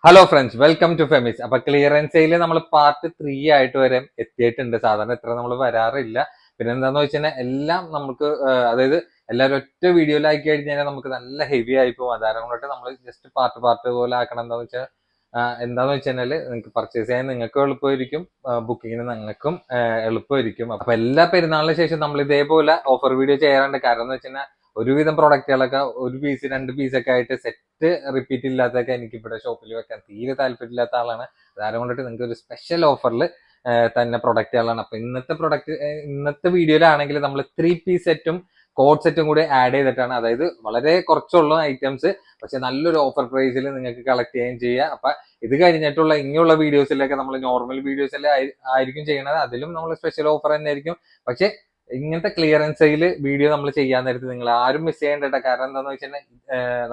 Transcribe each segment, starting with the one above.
Hello friends, welcome to Femis. അപ്പൊ clearance sale നമ്മൾ part 3 ആയിട്ട് വരെ എത്തിയിട്ടുണ്ട്. സാധാരണ ഇത്ര നമ്മൾ വരാറില്ല. പിന്നെ എന്താന്ന് വെച്ചാൽ എല്ലാം നമുക്ക് അതായത് എല്ലാവരും ഒറ്റ വീഡിയോയിലാക്കി കഴിഞ്ഞാൽ നമുക്ക് നല്ല ഹെവി ആയി പോകും. അതാരം കൊണ്ടിട്ട് നമ്മൾ ജസ്റ്റ് പാർട്ട് പാർട്ട് പോലെ ആക്കണം. എന്താന്ന് വെച്ചാൽ നിങ്ങൾക്ക് പർച്ചേസ് ചെയ്യാൻ നിങ്ങൾക്കും എളുപ്പമായിരിക്കും, ബുക്കിങ്ങിന് നിങ്ങൾക്കും എളുപ്പമായിരിക്കും. അപ്പൊ എല്ലാ പെരുന്നാളിന് ശേഷം നമ്മൾ ഇതേപോലെ ഓഫർ വീഡിയോ ചെയ്യാറുണ്ട്. കാരണം എന്ന് വെച്ചാൽ ഒരുവിധം പ്രൊഡക്റ്റുകളൊക്കെ ഒരു പീസ് 2 പീസൊക്കെ ആയിട്ട് സെറ്റ് റിപ്പീറ്റ് ഇല്ലാത്തൊക്കെ എനിക്ക് ഇവിടെ ഷോപ്പിൽ വെക്കാൻ തീരെ താല്പര്യമില്ലാത്ത ആളാണ്. അതാരം കൊണ്ടിട്ട് നിങ്ങൾക്ക് ഒരു സ്പെഷ്യൽ ഓഫറിൽ തന്നെ പ്രൊഡക്റ്റുകളാണ്. അപ്പൊ ഇന്നത്തെ വീഡിയോയിലാണെങ്കിൽ നമ്മൾ 3 പീസ് സെറ്റും കോഡ് സെറ്റും കൂടി ആഡ് ചെയ്തിട്ടാണ്. അതായത് വളരെ കുറച്ചുള്ള ഐറ്റംസ്, പക്ഷെ നല്ലൊരു ഓഫർ പ്രൈസിൽ നിങ്ങൾക്ക് കളക്ട് ചെയ്യുകയും ചെയ്യാം. അപ്പൊ ഇത് കഴിഞ്ഞിട്ടുള്ള ഇനിയുള്ള വീഡിയോസിലൊക്കെ നമ്മൾ നോർമൽ വീഡിയോസിൽ ആയിരിക്കും ചെയ്യണത്. അതിലും നമ്മൾ സ്പെഷ്യൽ ഓഫർ തന്നെ ആയിരിക്കും. പക്ഷെ ഇങ്ങനത്തെ ക്ലിയറൻസ് സെയിൽ വീഡിയോ നമ്മൾ ചെയ്യാൻ നേരത്ത് നിങ്ങൾ ആരും മിസ് ചെയ്യേണ്ട. കാരണം എന്താണെന്ന് വെച്ചാൽ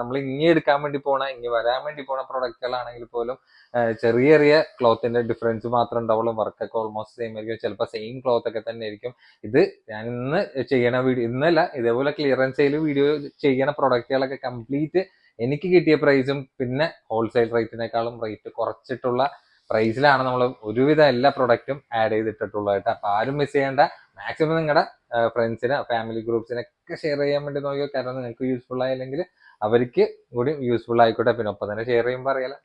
നമ്മൾ ഇനി എടുക്കാൻ വേണ്ടി ഇനി വരാൻ വേണ്ടി പോണ പ്രൊഡക്റ്റുകളാണെങ്കിൽ പോലും ചെറിയ ചെറിയ ക്ലോത്തിന്റെ ഡിഫറൻസ് മാത്രമേ ഉണ്ടാവുള്ളൂ. വർക്കൊക്കെ ഓൾമോസ്റ്റ് സെയിം ആയിരിക്കും. ചിലപ്പോൾ സെയിം ക്ലോത്ത് ഒക്കെ തന്നെ ആയിരിക്കും. ഇത് ഞാൻ ഇന്ന് ചെയ്യണ വീഡിയോ, ഇന്നല്ല ഇതേപോലെ ക്ലിയറൻസ് സെയിൽ വീഡിയോ ചെയ്യണ പ്രൊഡക്റ്റുകളൊക്കെ കംപ്ലീറ്റ് എനിക്ക് കിട്ടിയ പ്രൈസും പിന്നെ ഹോൾസെയിൽ റേറ്റിനേക്കാളും റേറ്റ് കുറച്ചിട്ടുള്ള പ്രൈസിലാണ് നമ്മൾ ഒരുവിധം എല്ലാ പ്രൊഡക്റ്റും ആഡ് ചെയ്തിട്ടുള്ളത്. അപ്പൊ ആരും മിസ് ചെയ്യേണ്ട. മാക്സിമം നിങ്ങളുടെ ഫ്രണ്ട്സിന്, ഫാമിലി ഗ്രൂപ്പ്സിനൊക്കെ ഷെയർ ചെയ്യാൻ വേണ്ടി നോക്കിയോ. കാരണം നിങ്ങൾക്ക് യൂസ്ഫുൾ ആയില്ലെങ്കിൽ അവർക്ക് കൂടി യൂസ്ഫുൾ ആയിക്കോട്ടെ. പിന്നെ ഒപ്പം തന്നെ ഷെയർ ചെയ്യുമ്പോൾ അറിയാലോ,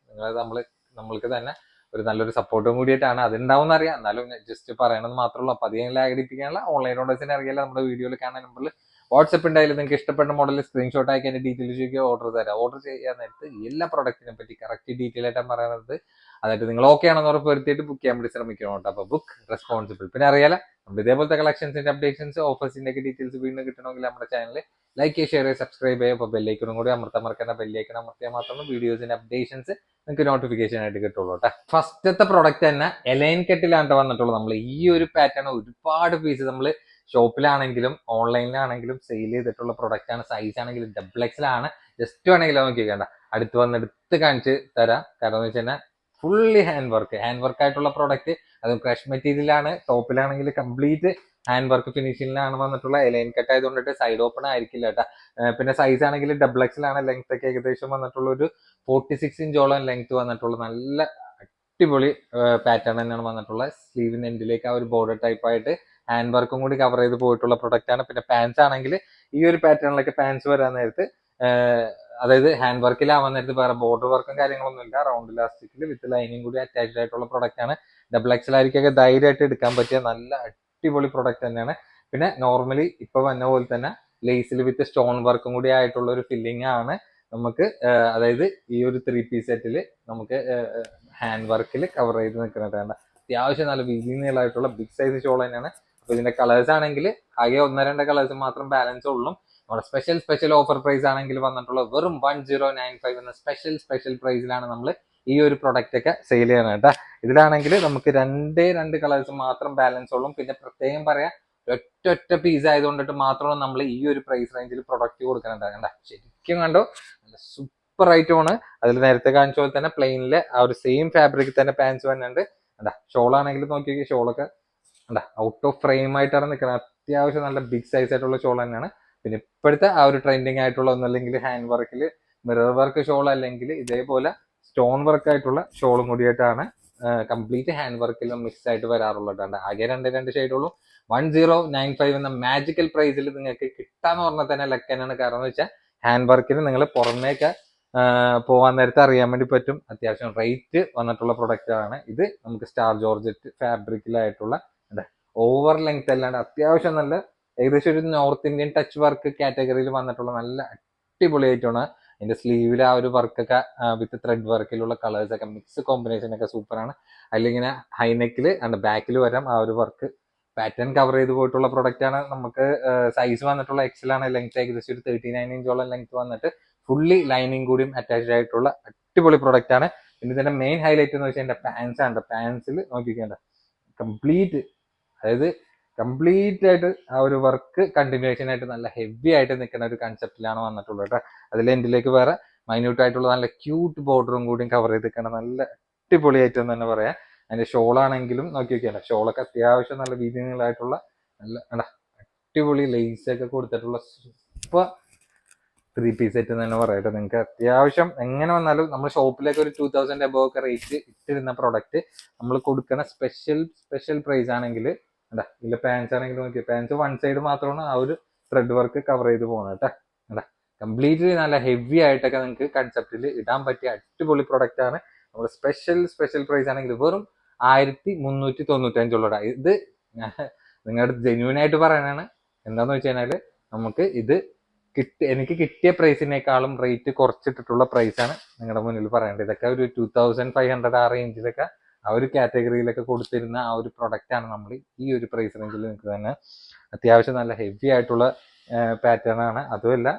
നമ്മൾക്ക് തന്നെ ഒരു നല്ലൊരു സപ്പോർട്ടും കൂടിയിട്ടാണ്. അതുണ്ടാവും അറിയാം, എന്നാലും ജസ്റ്റ് പറയണമെന്ന് മാത്രമേ. അപ്പൊ അധികം ലാഗ് അടിപ്പിക്കാനുള്ള ഓൺലൈൻ ഓർഡേഴ്സിനെ അറിയാലോ, നമ്മുടെ വീഡിയോയിൽ കാണുന്ന നമ്പറിൽ വാട്സപ്പ് ഉണ്ടായാലും നിങ്ങൾക്ക് ഇഷ്ടപ്പെട്ട മോഡൽ സ്ക്രീൻഷോട്ട് ആക്കി അതിന്റെ ഡീറ്റെയിൽസ് ചോദിക്കുക, ഓർഡർ തരാം. ഓർഡർ ചെയ്യാൻ നേരത്ത് എല്ലാ പ്രൊഡക്റ്റിനെ പറ്റി കറക്റ്റ് ഡീറ്റെയിൽ ആയിട്ടാണ് പറയുന്നത്. അതായത് നിങ്ങൾ ഓക്കെ ആണെന്ന് ഉറപ്പ് വരുത്തിയിട്ട് ബുക്ക് ചെയ്യാൻ വേണ്ടി ശ്രമിക്കണം കേട്ടോ. അപ്പൊ ബുക്ക് റെസ്പോൺസിബിൾ. പിന്നെ അറിയാലോ, നമ്മുടെ ഇതേപോലത്തെ കളക്ഷൻസിന്റെ അപ്ഡേഷൻസ്, ഓഫേഴ്സിന്റെ ഒക്കെ ഡീറ്റെയിൽസ് വീണ്ടും കിട്ടണമെങ്കിൽ നമ്മുടെ ചാനൽ ലൈക്ക് ചെയ്യുക, ഷെയർ ചെയ്യുക, സബ്സ്ക്രൈബ് ചെയ്യുക. അപ്പോൾ ബെല്ലൈക്കണും കൂടി അമർത്താൻ മറക്കേണ്ട. ബെല്ലൈക്കൺ അമർത്തിയാൽ മാത്രമേ വീഡിയോസിന്റെ അപ്ഡേഷൻസ് നിങ്ങൾക്ക് നോട്ടിഫിക്കേഷൻ ആയിട്ട് കിട്ടുള്ളൂ കേട്ടോ. ഫസ്റ്റത്തെ പ്രൊഡക്റ്റ് തന്നെ എലൈൻ കെട്ടിലാണ് വന്നിട്ടുള്ളത്. നമ്മൾ ഈ ഒരു പാറ്റേൺ ഒരുപാട് പീസ് നമ്മൾ ഷോപ്പിലാണെങ്കിലും ഓൺലൈനിലാണെങ്കിലും സെയിൽ ചെയ്തിട്ടുള്ള പ്രൊഡക്റ്റ് ആണ്. സൈസ് ആണെങ്കിൽ XXL ആണ്. ജസ്റ്റ് വേണമെങ്കിൽ നോക്കിക്കേണ്ട, അടുത്ത് വന്നെടുത്ത് കാണിച്ച് തരാം. കാരണം എന്ന് വെച്ച് കഴിഞ്ഞാൽ ഫുള്ളി ഹാൻഡ് വർക്ക് ആയിട്ടുള്ള പ്രൊഡക്റ്റ്. അത് ക്രഷ് മെറ്റീരിയലാണ്. ടോപ്പിലാണെങ്കിൽ കംപ്ലീറ്റ് ഹാൻഡ് വർക്ക് ഫിനിഷിംഗിലാണ് വന്നിട്ടുള്ള. എലൈൻ കട്ട് ആയതുകൊണ്ടിട്ട് സൈഡ് ഓപ്പൺ ആയിരിക്കില്ല കേട്ടോ. പിന്നെ സൈസ് ആണെങ്കിൽ XXL ആണ്. ലെങ്ത് ഒക്കെ ഏകദേശം വന്നിട്ടുള്ള ഒരു 46 ഇഞ്ചോളം ലെങ്ത് വന്നിട്ടുള്ള നല്ല അടിപൊളി പാറ്റേൺ തന്നെയാണ് വന്നിട്ടുള്ളത്. സ്ലീവിന് എൻഡിലേക്ക് ആ ഒരു ബോർഡർ ടൈപ്പ് ആയിട്ട് ഹാൻഡ് വർക്കും കൂടി കവർ ചെയ്ത് പോയിട്ടുള്ള പ്രൊഡക്റ്റ് ആണ്. പിന്നെ പാൻസ് ആണെങ്കിൽ ഈ ഒരു പാറ്റേണിലൊക്കെ പാൻസ് വരാൻ നേരത്ത് അതായത് ഹാൻഡ് വർക്കിലാവാൻ നേരത്ത് വേറെ ബോർഡർ വർക്കും കാര്യങ്ങളൊന്നും ഇല്ല. റൗണ്ട് ഇലാസ്റ്റിക്കിൽ വിത്ത് ലൈനിങ് കൂടി അറ്റാച്ച്ഡ് ആയിട്ടുള്ള പ്രൊഡക്റ്റ് ആണ്. XXL ആയിരിക്കൊക്കെ ധൈര്യമായിട്ട് എടുക്കാൻ പറ്റിയ നല്ല അടിപൊളി പ്രൊഡക്റ്റ് തന്നെയാണ്. പിന്നെ നോർമലി ഇപ്പൊ വന്ന പോലെ തന്നെ ലേസിൽ വിത്ത് സ്റ്റോൺ വർക്കും കൂടി ആയിട്ടുള്ള ഒരു ഫില്ലിംഗ് ആണ് നമുക്ക്. അതായത് ഈ ഒരു 3 പീസ് സെറ്റിൽ നമുക്ക് ഹാൻഡ് വർക്കിൽ കവർ ചെയ്ത് നിൽക്കുന്നത്. അത്യാവശ്യം നല്ല വീതി നീളമായിട്ടുള്ള ബിഗ് സൈസ് ഷോൾ തന്നെയാണ്. അപ്പൊ ഇതിന്റെ കളേഴ്സ് ആണെങ്കിൽ ആകെ 1-2 കളേഴ്സ് മാത്രം ബാലൻസ് ഉള്ളൂ. നമ്മുടെ സ്പെഷ്യൽ ഓഫർ പ്രൈസ് ആണെങ്കിൽ വന്നിട്ടുള്ള വെറും 1095 എന്ന സ്പെഷ്യൽ പ്രൈസിലാണ് നമ്മൾ ഈ ഒരു പ്രൊഡക്റ്റ് ഒക്കെ സെയിൽ ചെയ്യണം കേട്ടോ. ഇതിലാണെങ്കിൽ നമുക്ക് 2 കളേഴ്സ് മാത്രം ബാലൻസ് ഉള്ളൂ. പിന്നെ പ്രത്യേകം പറയാം, ഒറ്റ പീസ് ആയതുകൊണ്ടിട്ട് മാത്രമാണ് നമ്മൾ ഈ ഒരു പ്രൈസ് റേഞ്ചിൽ പ്രൊഡക്റ്റ് കൊടുക്കുന്നുണ്ട്. ശരിക്കും കണ്ടോ, നല്ല സൂപ്പർ ഐറ്റമാണ്. അതിൽ നേരത്തെ കാണിച്ച പോലെ തന്നെ പ്ലെയിനില് ആ ഒരു സെയിം ഫാബ്രിക് തന്നെ പാൻസ് വന്നിട്ടുണ്ട്. ഷോൾ ആണെങ്കിൽ നോക്കിയൊക്കെ, ഷോളൊക്കെ ഔട്ട് ഓഫ് ഫ്രെയിം ആയിട്ടാണ് നിൽക്കുന്നത്. അത്യാവശ്യം നല്ല ബിഗ് സൈസ് ആയിട്ടുള്ള ഷോൾ തന്നെയാണ്. പിന്നെ ഇപ്പോഴത്തെ ആ ഒരു ട്രെൻഡിങ് ആയിട്ടുള്ള ഒന്നല്ലെങ്കിൽ ഹാൻഡ് വർക്കിൽ മിറർ വർക്ക് ഷോൾ, അല്ലെങ്കിൽ ഇതേപോലെ സ്റ്റോൺ വർക്ക് ആയിട്ടുള്ള ഷോളും കൂടിയായിട്ടാണ് കംപ്ലീറ്റ് ഹാൻഡ് വർക്കിൽ മിക്സ് ആയിട്ട് വരാറുള്ളത്. ആകെ രണ്ട് ഷെയ്ഡുള്ളൂ. 1095 എന്ന മാജിക്കൽ പ്രൈസിൽ നിങ്ങൾക്ക് കിട്ടാന്ന് പറഞ്ഞാൽ തന്നെ ലക്ക് തന്നെയാണ്. കാരണം എന്ന് വെച്ചാൽ ഹാൻഡ് വർക്കിൽ നിങ്ങൾ പുറമേക്ക് പോകാൻ നേരത്തെ അറിയാൻ വേണ്ടി പറ്റും. അത്യാവശ്യം റേറ്റ് വന്നിട്ടുള്ള പ്രൊഡക്റ്റ് ആണ് ഇത്. നമുക്ക് സ്റ്റാർ ജോർജറ്റ് ഫാബ്രിക്കിലായിട്ടുള്ള ഓവർ ലെങ്ത് അല്ലാണ്ട് അത്യാവശ്യം നല്ല ഏകദേശം ഒരു നോർത്ത് ഇന്ത്യൻ ടച്ച് വർക്ക് കാറ്റഗറിയിൽ വന്നിട്ടുള്ള നല്ല അടിപൊളി ആയിട്ടാണ്. അതിന്റെ സ്ലീവിൽ ആ ഒരു വർക്കൊക്കെ വിത്ത് ത്രെഡ് വർക്കിലുള്ള കളേഴ്സ് ഒക്കെ മിക്സ് കോമ്പിനേഷൻ ഒക്കെ സൂപ്പറാണ്. അതിലിങ്ങനെ ഹൈനെക്കിൽ ആൻഡ് ബാക്കിൽ വരാം ആ ഒരു വർക്ക് പാറ്റേൺ കവർ ചെയ്ത് പോയിട്ടുള്ള പ്രൊഡക്റ്റ് ആണ്. നമുക്ക് സൈസ് വന്നിട്ടുള്ള XL ആണ്. ലെങ്ത് ഏകദേശം ഒരു 39 ഇഞ്ചോളം ലെങ്ത് വന്നിട്ട് ഫുള്ളി ലൈനിങ് കൂടിയും അറ്റാച്ച്ഡ് ആയിട്ടുള്ള അടിപൊളി പ്രൊഡക്റ്റ് ആണ്. പിന്നെ ഇതിന്റെ മെയിൻ ഹൈലൈറ്റ് എന്ന് വെച്ചാൽ എന്റെ പാൻസ് ആണ്. പാൻസിൽ നോക്കിക്കേണ്ട കംപ്ലീറ്റ്, അതായത് കംപ്ലീറ്റ് ആയിട്ട് ആ ഒരു വർക്ക് കണ്ടിന്യൂഷൻ ആയിട്ട് നല്ല ഹെവി ആയിട്ട് നിൽക്കുന്ന ഒരു കൺസെപ്റ്റിലാണ് വന്നിട്ടുള്ളത് കേട്ടോ. അതിൽ എൻഡിലേക്ക് വേറെ മൈന്യൂട്ട് ആയിട്ടുള്ള നല്ല ക്യൂട്ട് ബോർഡറും കൂടിയും കവർ ചെയ്ത് നിൽക്കണം. നല്ല അടിപൊളിയായിട്ട് തന്നെ പറയാം. അതിന്റെ ഷോളാണെങ്കിലും നോക്കി നോക്കിയാൽ ഷോളൊക്കെ അത്യാവശ്യം നല്ല വീതി നീളമായിട്ടുള്ള നല്ല അടിപൊളി ലേസ് ഒക്കെ കൊടുത്തിട്ടുള്ള സൂപ്പർ ത്രീ പീസ് സെറ്റ് തന്നെ പറയട്ടെ. നിങ്ങൾക്ക് അത്യാവശ്യം എങ്ങനെ വന്നാലും നമ്മൾ ഷോപ്പിലേക്ക് ഒരു 2000 എബോ ഒക്കെ റേറ്റ് ഇട്ടിരുന്ന പ്രൊഡക്റ്റ് നമ്മൾ കൊടുക്കുന്ന സ്പെഷ്യൽ പ്രൈസ് ആണെങ്കിൽ എന്താ ഇതിൽ പാൻസ് ആണെങ്കിൽ നോക്കി, പാൻസ് വൺ സൈഡ് മാത്രമാണ് ആ ഒരു ത്രെഡ് വർക്ക് കവർ ചെയ്ത് പോകുന്നത് കേട്ടോ. എന്താ കംപ്ലീറ്റ്ലി നല്ല ഹെവി ആയിട്ടൊക്കെ നിങ്ങൾക്ക് കൺസെപ്റ്റിൽ ഇടാൻ പറ്റിയ അടിപൊളി പ്രൊഡക്റ്റ് ആണ്. നമ്മൾ സ്പെഷ്യൽ പ്രൈസ് ആണെങ്കിൽ വെറും 1395 ഇത് നിങ്ങളുടെ ജെന്യൂൻ ആയിട്ട് പറയണതാണ്. എന്താന്ന് വെച്ച് കഴിഞ്ഞാൽ നമുക്ക് ഇത് എനിക്ക് കിട്ടിയ പ്രൈസിനേക്കാളും റേറ്റ് കുറച്ചിട്ടിട്ടുള്ള പ്രൈസാണ് നിങ്ങളുടെ മുന്നിൽ പറയേണ്ടത്. ഇതൊക്കെ ഒരു 2500 ആ റേഞ്ചിലൊക്കെ ആ ഒരു കാറ്റഗറിയിലൊക്കെ കൊടുത്തിരുന്ന ആ ഒരു പ്രൊഡക്റ്റ് ആണ് നമ്മൾ ഈ ഒരു പ്രൈസ് റേഞ്ചിൽ നിങ്ങൾക്ക് തന്നെ അത്യാവശ്യം നല്ല ഹെവി ആയിട്ടുള്ള പാറ്റേൺ ആണ്. അതുമല്ല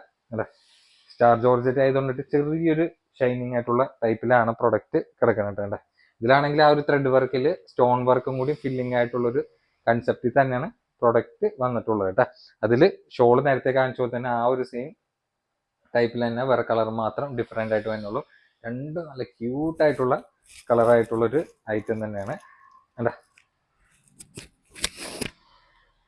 സ്റ്റാർ ജോർജറ്റ് ആയതുകൊണ്ടിട്ട് ചെറിയൊരു ഷൈനിങ് ആയിട്ടുള്ള ടൈപ്പിലാണ് പ്രൊഡക്റ്റ് കിടക്കുന്നത്. ഇതിലാണെങ്കിൽ ആ ഒരു ത്രെഡ് വർക്കിൽ സ്റ്റോൺ വർക്കും കൂടി ഫില്ലിംഗ് ആയിട്ടുള്ളൊരു കൺസെപ്റ്റിൽ തന്നെയാണ് പ്രൊഡക്റ്റ് വന്നിട്ടുള്ളത് കേട്ടോ. അതിൽ ഷോള് നേരത്തെ കാണിച്ച പോലെ തന്നെ ആ ഒരു സെയിം ടൈപ്പിൽ തന്നെ വേറെ കളർ മാത്രം ഡിഫറെൻ്റ് ആയിട്ട് വരുന്നുള്ളൂ. രണ്ടും നല്ല ക്യൂട്ടായിട്ടുള്ള കളറായിട്ടുള്ളൊരു ഐറ്റം തന്നെയാണ് കേട്ടോ.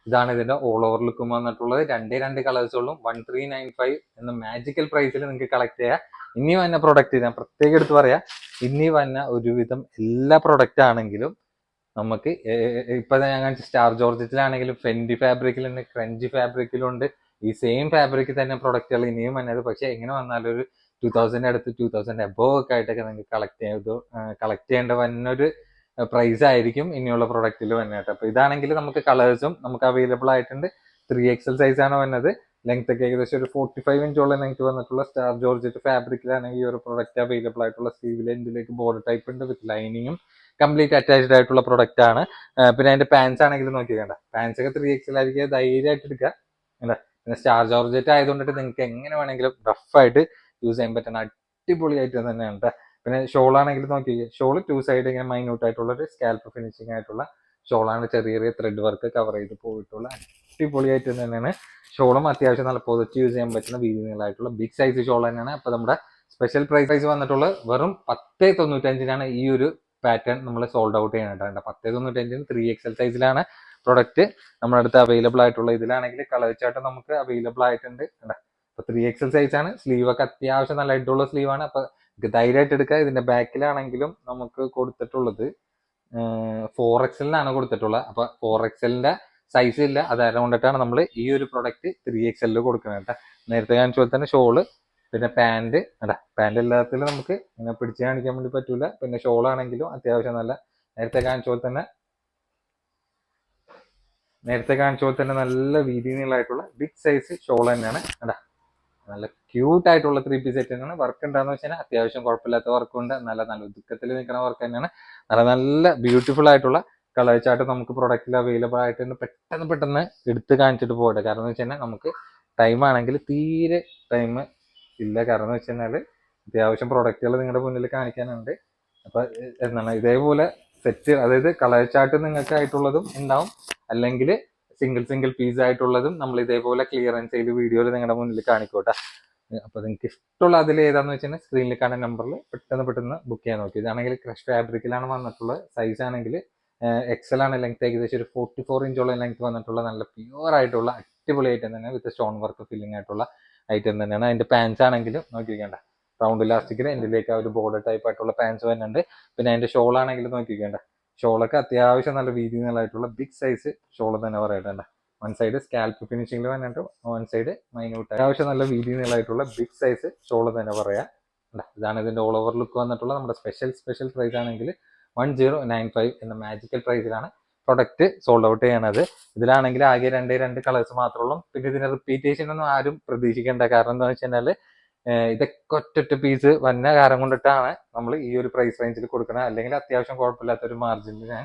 ഇതാണ് ഇതിന്റെ ഓൾ ഓവർ ലുക്കും വന്നിട്ടുള്ളത്. രണ്ട് കളേഴ്സുകളും 1395 എന്ന മാജിക്കൽ പ്രൈസിൽ നിങ്ങൾക്ക് കളക്ട് ചെയ്യാം. ഇനി വന്ന പ്രൊഡക്റ്റ് ഞാൻ പ്രത്യേകം എടുത്ത് പറയാം, ഇനി വന്ന ഒരുവിധം എല്ലാ പ്രൊഡക്റ്റ് ആണെങ്കിലും നമുക്ക് ഇപ്പൊ ഞാൻ കാണിച്ച സ്റ്റാർ ജോർജറ്റിലാണെങ്കിലും ഫെൻഡി ഫാബ്രിക്കിലുണ്ട്, ക്രഞ്ചി ഫാബ്രിക്കിലുണ്ട്. ഈ സെയിം ഫാബ്രിക് തന്നെ പ്രൊഡക്റ്റുകൾ ഇനിയും വന്നത്. പക്ഷെ എങ്ങനെ വന്നാലും ഒരു 2000 അടുത്ത് 2000 എബോ ഒക്കെ ആയിട്ടൊക്കെ നിങ്ങൾക്ക് കളക്ട് ചെയ്യേണ്ട വന്നൊരു പ്രൈസ് ആയിരിക്കും ഇനിയുള്ള പ്രൊഡക്റ്റിൽ വന്നിട്ട്. അപ്പൊ ഇതാണെങ്കിൽ നമുക്ക് കളേഴ്സും നമുക്ക് അവൈലബിൾ ആയിട്ടുണ്ട്. 3XL സൈസ് ആണ് വന്നത്. ലെങ്ത് ഒക്കെ ഏകദേശം ഒരു 45 ഇഞ്ചോളം ലെങ്ത് വന്നിട്ടുള്ള സ്റ്റാർ ജോർജറ്റ് ഫാബ്രിക്കിലാണെങ്കിൽ ഈ ഒരു പ്രൊഡക്റ്റ് അവൈലബിൾ ആയിട്ടുള്ള സ്ലീവിൽ എൻഡിലേക്ക് ബോർഡർ ടൈപ്പ് ഉണ്ട് വിത്ത് ലൈനിങ്ങും കംപ്ലീറ്റ് അറ്റാച്ച്ഡ് ആയിട്ടുള്ള പ്രൊഡക്റ്റ് ആണ്. പിന്നെ അതിന്റെ പാൻസ് ആണെങ്കിൽ നോക്കിക്കണ്ട, പാൻസ് ഒക്കെ 3XL ആയിരിക്കും, ധൈര്യമായിട്ട് എടുക്കുക. പിന്നെ സ്റ്റാർ ജോർജറ്റ് ആയതുകൊണ്ടിട്ട് നിങ്ങൾക്ക് എങ്ങനെ വേണമെങ്കിലും റഫായിട്ട് യൂസ് ചെയ്യാൻ പറ്റുന്ന അടിപൊളി ഐറ്റം തന്നെയാണ്. പിന്നെ ഷോൾ ആണെങ്കിൽ നോക്കി, ഷോൾ 2 സൈഡ് ഇങ്ങനെ മൈന്യൂട്ട് ആയിട്ടുള്ള ഒരു സ്കാൽപ്പ് ഫിനിഷിംഗ് ആയിട്ടുള്ള ഷോളാണ്. ചെറിയ ത്രെഡ് വർക്ക് കവർ ചെയ്ത് പോയിട്ടുള്ള അടിപൊളി ഐറ്റം തന്നെയാണ്. ഷോളും അത്യാവശ്യം നല്ല പൊതിച്ച് യൂസ് ചെയ്യാൻ പറ്റുന്ന വീതികളായിട്ടുള്ള ബിഗ് സൈസ് ഷോൾ തന്നെയാണ്. അപ്പൊ നമ്മുടെ സ്പെഷ്യൽ പ്രൈസ് വന്നിട്ടുള്ളത് വെറും 1095 ഈ ഒരു പാറ്റേൺ നമ്മൾ സോൾഡ് ഔട്ട് ചെയ്യാനായിട്ടുണ്ട്. 1095 3XL സൈസിലാണ് പ്രൊഡക്റ്റ് നമ്മുടെ അടുത്ത് അവൈലബിൾ ആയിട്ടുള്ള. ഇതിലാണെങ്കിൽ കളർ ചാർട്ട് നമുക്ക് അവൈലബിൾ ആയിട്ടുണ്ട്. അപ്പൊ 3XL സൈസ് ആണ്. സ്ലീവ് ഒക്കെ അത്യാവശ്യം നല്ല ഹെഡുള്ള സ്ലീവ് ആണ്. അപ്പൊ ധൈര്യമായിട്ട് എടുക്കുക. ഇതിന്റെ ബാക്കിലാണെങ്കിലും നമുക്ക് കൊടുത്തിട്ടുള്ളത് 4XL കൊടുത്തിട്ടുള്ളത്. അപ്പൊ 4XL സൈസ് ഇല്ല, അത് കൊണ്ടിട്ടാണ് നമ്മൾ ഈ ഒരു പ്രൊഡക്റ്റ് 3XL കൊടുക്കുന്നത് കേട്ടോ. നേരത്തെ കാണിച്ച പോലെ തന്നെ ഷോള്, പിന്നെ പാന്റ് എല്ലാത്തിലും നമുക്ക് ഇങ്ങനെ പിടിച്ച് കാണിക്കാൻ വേണ്ടി പറ്റൂല. പിന്നെ ഷോൾ ആണെങ്കിലും അത്യാവശ്യം നല്ല നേരത്തെ കാണിച്ച പോലെ തന്നെ നല്ല വീതി നീളമായിട്ടുള്ള ബിഗ് സൈസ് ഷോൾ തന്നെയാണ് കേട്ടോ. നല്ല ക്യൂട്ട് ആയിട്ടുള്ള 3 പീസ് സെറ്റ് തന്നെയാണ്. വർക്ക് ഉണ്ടാന്ന് വെച്ചാൽ അത്യാവശ്യം കുഴപ്പമില്ലാത്ത വർക്കുണ്ട്. നല്ല ഒതുക്കത്തിൽ നിൽക്കുന്ന വർക്ക് തന്നെയാണ്. നല്ല ബ്യൂട്ടിഫുൾ ആയിട്ടുള്ള കളർ ചാർട്ട് നമുക്ക് പ്രൊഡക്റ്റിൽ അവൈലബിൾ ആയിട്ടുണ്ട്. പെട്ടെന്ന് എടുത്ത് കാണിച്ചിട്ട് പോകട്ടെ. കാരണം എന്ന് വെച്ച് കഴിഞ്ഞാൽ നമുക്ക് ടൈം ആണെങ്കിൽ തീരെ ടൈം ഇല്ല. കാരണം എന്ന് വെച്ച് കഴിഞ്ഞാൽ അത്യാവശ്യം പ്രൊഡക്റ്റുകൾ നിങ്ങളുടെ മുന്നിൽ കാണിക്കാനുണ്ട്. അപ്പൊ എന്താണ് ഇതേപോലെ സെറ്റ്, അതായത് കളർ ചാർട്ട് നിങ്ങൾക്കായിട്ടുള്ളതും ഉണ്ടാവും, അല്ലെങ്കിൽ സിംഗിൾ പീസ് ആയിട്ടുള്ളതും നമ്മൾ ഇതേപോലെ ക്ലിയറൻസ് ചെയ്ത് വീഡിയോയിൽ നിങ്ങളുടെ മുന്നിൽ കാണിക്കോട്ടെ. അപ്പൊ നിങ്ങൾക്ക് ഇഷ്ടമുള്ള അതിൽ ഏതാന്ന് വെച്ചാൽ സ്ക്രീനിൽ കാണുന്ന നമ്പറിൽ പെട്ടെന്ന് ബുക്ക് ചെയ്യാൻ നോക്കി. ഇതാണെങ്കിൽ ക്രഷ് ഫാബ്രിക്കിലാണ് വന്നിട്ടുള്ളത്. സൈസ് ആണെങ്കിൽ XL ആണ്. ലെങ്ത് ഏകദേശം ഒരു 44 ഇഞ്ചോളം ലെങ്ത് വന്നിട്ടുള്ള നല്ല പ്യൂർ ആയിട്ടുള്ള അടിപൊളി ഐറ്റം തന്നെ വിത്ത് സ്റ്റോൺ വർക്ക് ഫില്ലിംഗ് ആയിട്ടുള്ള ഐറ്റം തന്നെയാണ്. അതിന്റെ പാൻസ് ആണെങ്കിലും നോക്കിക്കേണ്ട, റൗണ്ട് ഇലാസ്റ്റിക്കിൽ എന്തിലേക്ക് ആ ഒരു ബോർഡർ ടൈപ്പ് ആയിട്ടുള്ള പാൻസ് വരുന്നുണ്ട്. പിന്നെ അതിന്റെ ഷോൾ ആണെങ്കിൽ നോക്കിക്കേണ്ട, ഷോളൊക്കെ അത്യാവശ്യം നല്ല വീതി നീളമായിട്ടുള്ള ബിഗ് സൈസ് ഷോൾ തന്നെ പറയട്ടെ. വൺ സൈഡ് സ്കാൽപ്പ് ഫിനിഷിംഗിൽ വന്നിട്ട് വൺ സൈഡ് മൈന്യൂട്ട് അത്യാവശ്യം നല്ല വീതി നീളമായിട്ടുള്ള ബിഗ് സൈസ് ഷോൾ തന്നെ പറയാം. ഇതാണ് ഇതിന്റെ ഓൾ ഓവർ ലുക്ക് വന്നിട്ടുള്ള. നമ്മുടെ സ്പെഷ്യൽ പ്രൈസ് ആണെങ്കിൽ 1095 എന്ന മാജിക്കൽ പ്രൈസിലാണ് പ്രൊഡക്റ്റ് സോൾഡ് ഔട്ട് ചെയ്യണത്. ഇതിലാണെങ്കിൽ ആകെ രണ്ട് കളേഴ്സ് മാത്രമേ ഉള്ളൂ. പിന്നെ ഇതിന്റെ റിപ്പീറ്റേഷൻ ഒന്നും ആരും പ്രതീക്ഷിക്കേണ്ട. കാരണം എന്താണെന്ന് വെച്ച് കഴിഞ്ഞാൽ ഇതൊക്കെ ഒറ്റ പീസ് വന്ന കാരണം കൊണ്ടിട്ടാണ് നമ്മൾ ഈ ഒരു പ്രൈസ് റേഞ്ചിൽ കൊടുക്കുന്നത്. അല്ലെങ്കിൽ അത്യാവശ്യം കുഴപ്പമില്ലാത്ത ഒരു മാർജിനിൽ ഞാൻ